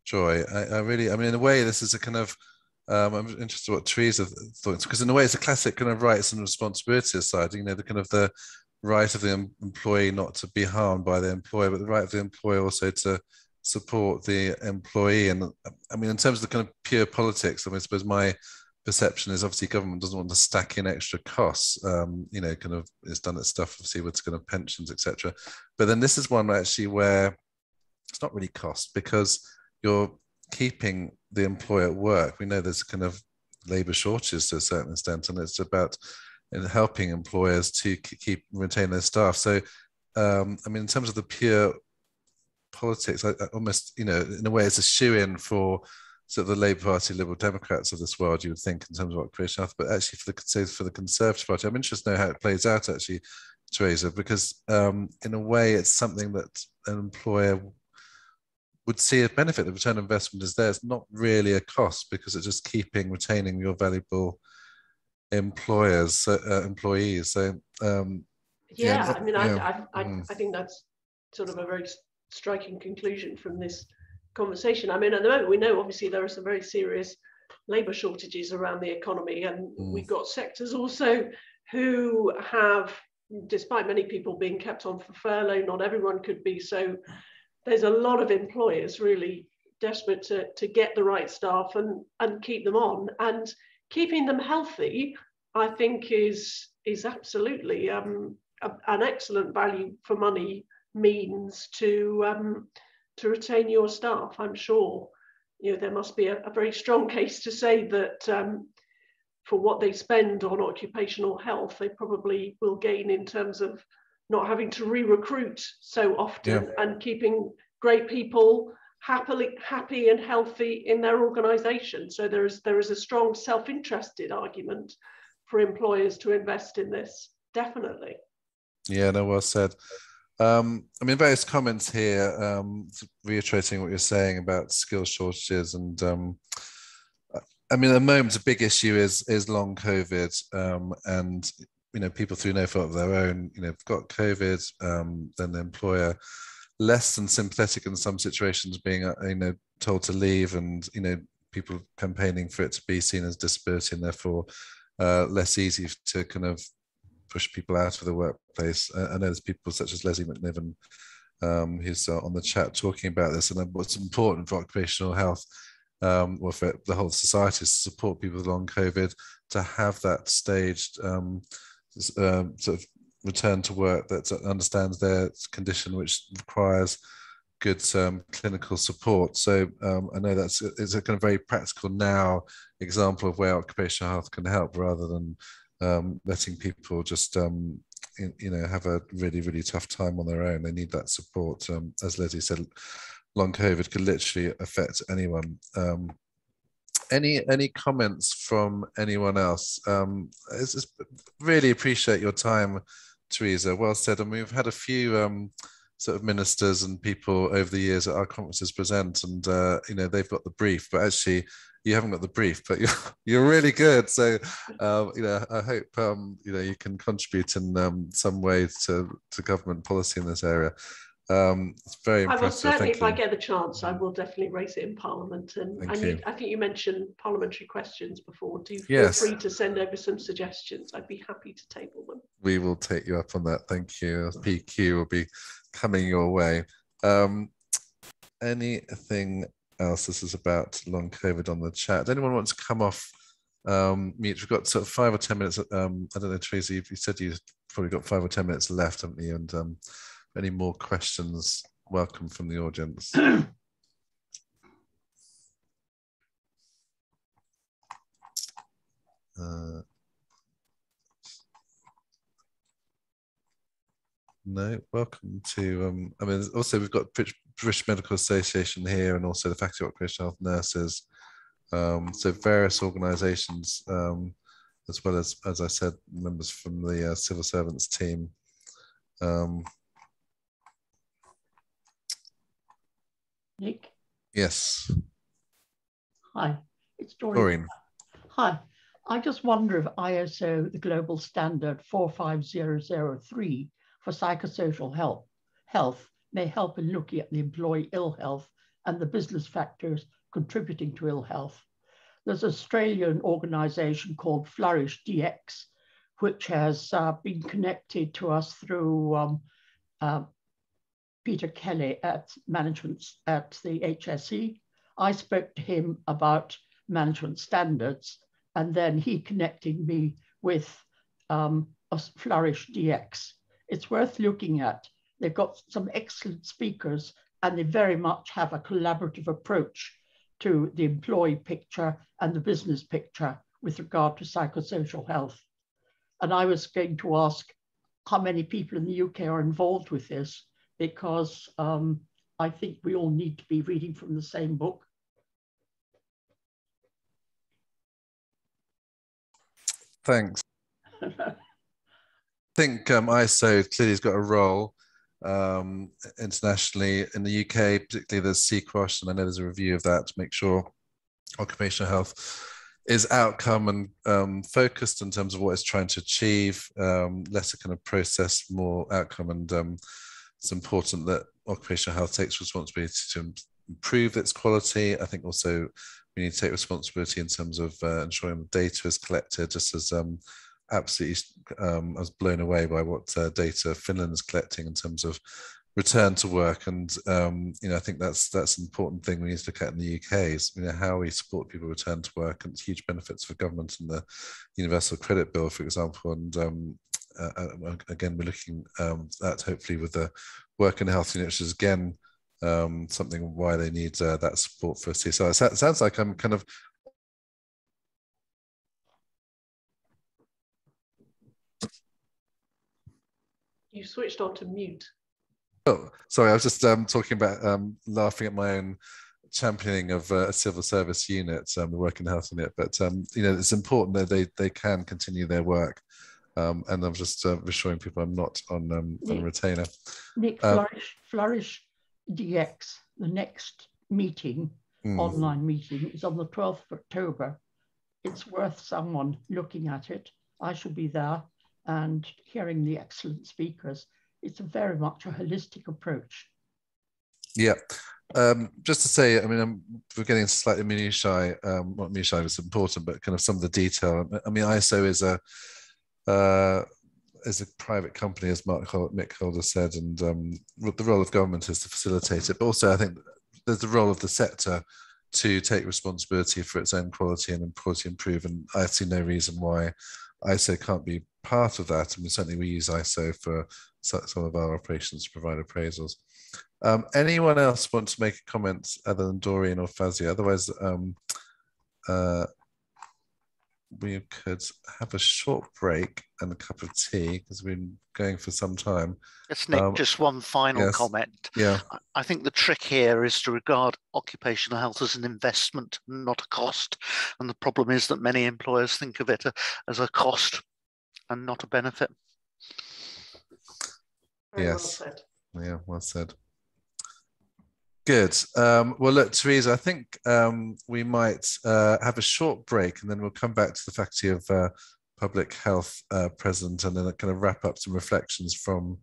Joy. I mean, in a way, this is a kind of, I'm interested in what Theresa thought, because in a way, it's a classic kind of rights and responsibilities side, you know, the kind of the right of the employee not to be harmed by the employer, but the right of the employer also to support the employee. And I mean, in terms of the kind of pure politics, I mean, I suppose my perception is obviously government doesn't want to stack in extra costs, you know, kind of it's done its stuff obviously with kind of pensions, etc. But then this is one actually where it's not really cost, because you're keeping the employer at work. We know there's kind of labor shortages to a certain extent, and it's about helping employers to retain their staff. So, I mean, in terms of the pure politics, I almost, you know, in a way, it's a shoe-in for sort of the Labour Party, Liberal Democrats of this world, you would think, in terms of occupational health. But actually, for the Conservative Party, I'm interested to know how it plays out, actually, Theresa, because in a way, it's something that an employer would see a benefit. The return on investment is there. It's not really a cost, because it's just retaining your valuable employees. So yeah, I mean, I think that's sort of a very striking conclusion from this conversation. I mean, at the moment, we know obviously there are some very serious labour shortages around the economy, and we've got sectors also who have, despite many people being kept on for furlough, not everyone could be. So there's a lot of employers really desperate to get the right staff and keep them on, and keeping them healthy, I think is absolutely an excellent value for money means to retain your staff. I'm sure, you know, there must be a very strong case to say that for what they spend on occupational health, they probably will gain in terms of not having to re-recruit so often, and keeping great people happy and healthy in their organisation. So there is a strong self-interested argument for employers to invest in this, definitely. Yeah, no, well said. I mean, various comments here, reiterating what you're saying about skill shortages, and I mean, at the moment, a big issue is long COVID, and people through no fault of their own, have got COVID, then the employer less than sympathetic in some situations, being told to leave, and people campaigning for it to be seen as disability, and therefore less easy to kind of push people out of the workplace. I know there's people such as Leslie McNiven, who's on the chat talking about this, and what's important for occupational health, or for the whole society, is to support people with long COVID, to have that staged sort of return to work that understands their condition, which requires good clinical support. So I know it's a kind of very practical now example of where occupational health can help, rather than letting people just have a really, really tough time on their own. They need that support. As Leslie said, long COVID could literally affect anyone. Any comments from anyone else? Really appreciate your time, Theresa. Well said. And we've had a few sort of ministers and people over the years at our conferences present, and they've got the brief, but actually you haven't got the brief, but you're really good. So I hope you can contribute in some way to government policy in this area. It's very impressive. I will certainly, if I get the chance, I will definitely raise it in Parliament. And I think you mentioned parliamentary questions before. Do feel free to send over some suggestions. I'd be happy to table them. We will take you up on that. Thank you. PQ will be coming your way. Anything else? This is about long COVID on the chat. Anyone want to come off mute? We've got sort of 5 or 10 minutes. I don't know, Theresa, you said you've probably got 5 or 10 minutes left, haven't you? And any more questions, welcome from the audience. No, welcome to, I mean, also we've got British Medical Association here, and also the Faculty of Occupational Health Nurses. So various organisations, as well as I said, members from the civil servants team. Nick? Yes. Hi, it's Doreen. Hi, I just wonder if ISO, the global standard 45003 for psychosocial health may help in looking at the employee ill health and the business factors contributing to ill health. There's an Australian organisation called Flourish DX, which has been connected to us through Peter Kelly at management at the HSE. I spoke to him about management standards, and then he connected me with Flourish DX. It's worth looking at. They've got some excellent speakers, and they very much have a collaborative approach to the employee picture and the business picture with regard to psychosocial health. And I was going to ask how many people in the UK are involved with this, because I think we all need to be reading from the same book. Thanks. I think ISO clearly has got a role internationally. In the UK, particularly there's CQOSH, and I know there's a review of that to make sure occupational health is outcome and focused in terms of what it's trying to achieve, less a kind of process, more outcome. And it's important that occupational health takes responsibility to improve its quality. I think also we need to take responsibility in terms of ensuring the data is collected, just as absolutely I was blown away by what data Finland is collecting in terms of return to work. And I think that's an important thing we need to look at in the UK, is how we support people return to work, and huge benefits for government and the Universal Credit Bill, for example. And again, we're looking at hopefully with the work and health unit, which is again something why they need that support for CSR. It sounds like I'm kind of You switched on to mute. Oh, sorry, I was just talking about laughing at my own championing of a civil service unit, the working health unit, but you know, it's important that they can continue their work. And I'm just reassuring people I'm not on a retainer. Nick, Flourish DX, the next meeting, online meeting, is on the 12th of October. It's worth someone looking at it. I shall be there and hearing the excellent speakers. It's very much a holistic approach. Yeah. Just to say, I mean, we're getting slightly minutiae, not minutiae is important, but kind of some of the detail. I mean, ISO is a private company, as Mick Holder said, and the role of government is to facilitate it. But also, I think there's the role of the sector to take responsibility for its own quality and quality improve. And I see no reason why ISO can't be part of that. I mean, certainly we use ISO for some of our operations to provide appraisals. Anyone else want to make a comment other than Doreen or Fazia? Otherwise, we could have a short break and a cup of tea because we've been going for some time. Yes, Nick, just one final comment. Yeah. I think the trick here is to regard occupational health as an investment, not a cost. And the problem is that many employers think of it as a cost and not a benefit. Very well said. Yeah, well said. Good. Well, look, Theresa, I think we might have a short break and then we'll come back to the Faculty of Public Health President and then kind of wrap up some reflections from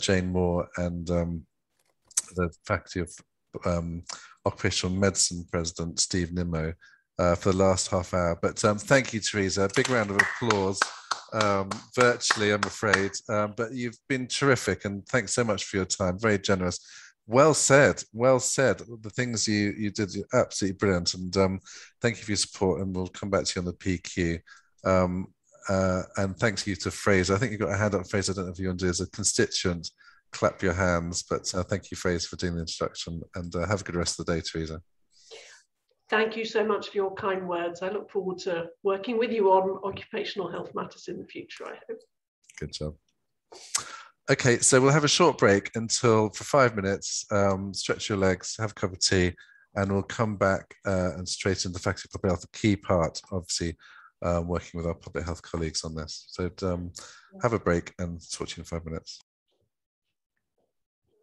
Jane Moore and the Faculty of Occupational Medicine President, Steve Nimmo, for the last half hour. But thank you, Theresa. A big round of applause. Virtually, I'm afraid, but you've been terrific and thanks so much for your time. Very generous. Well said, well said. The things you did are absolutely brilliant, and thank you for your support. And we'll come back to you on the PQ. And thanks you to Fraser. I think you've got a hand up, Fraser. I don't know if you want to do as a constituent, clap your hands. But thank you, Fraser, for doing the introduction. And have a good rest of the day, Theresa. Thank you so much for your kind words. I look forward to working with you on occupational health matters in the future, I hope. Good job. Okay, so we'll have a short break for 5 minutes, stretch your legs, have a cup of tea, and we'll come back and straight into the Faculty of Public Health, the key part, obviously, working with our public health colleagues on this. So have a break and talk to you in 5 minutes.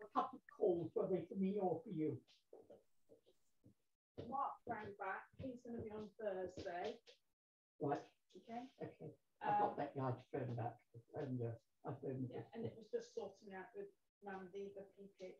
A couple of calls, whether for me or for you. Mark rang back, he's going to be on Thursday. Right. Okay. Okay. I've got that guy to phone back. And it was just sorting out with Mandy, the PPH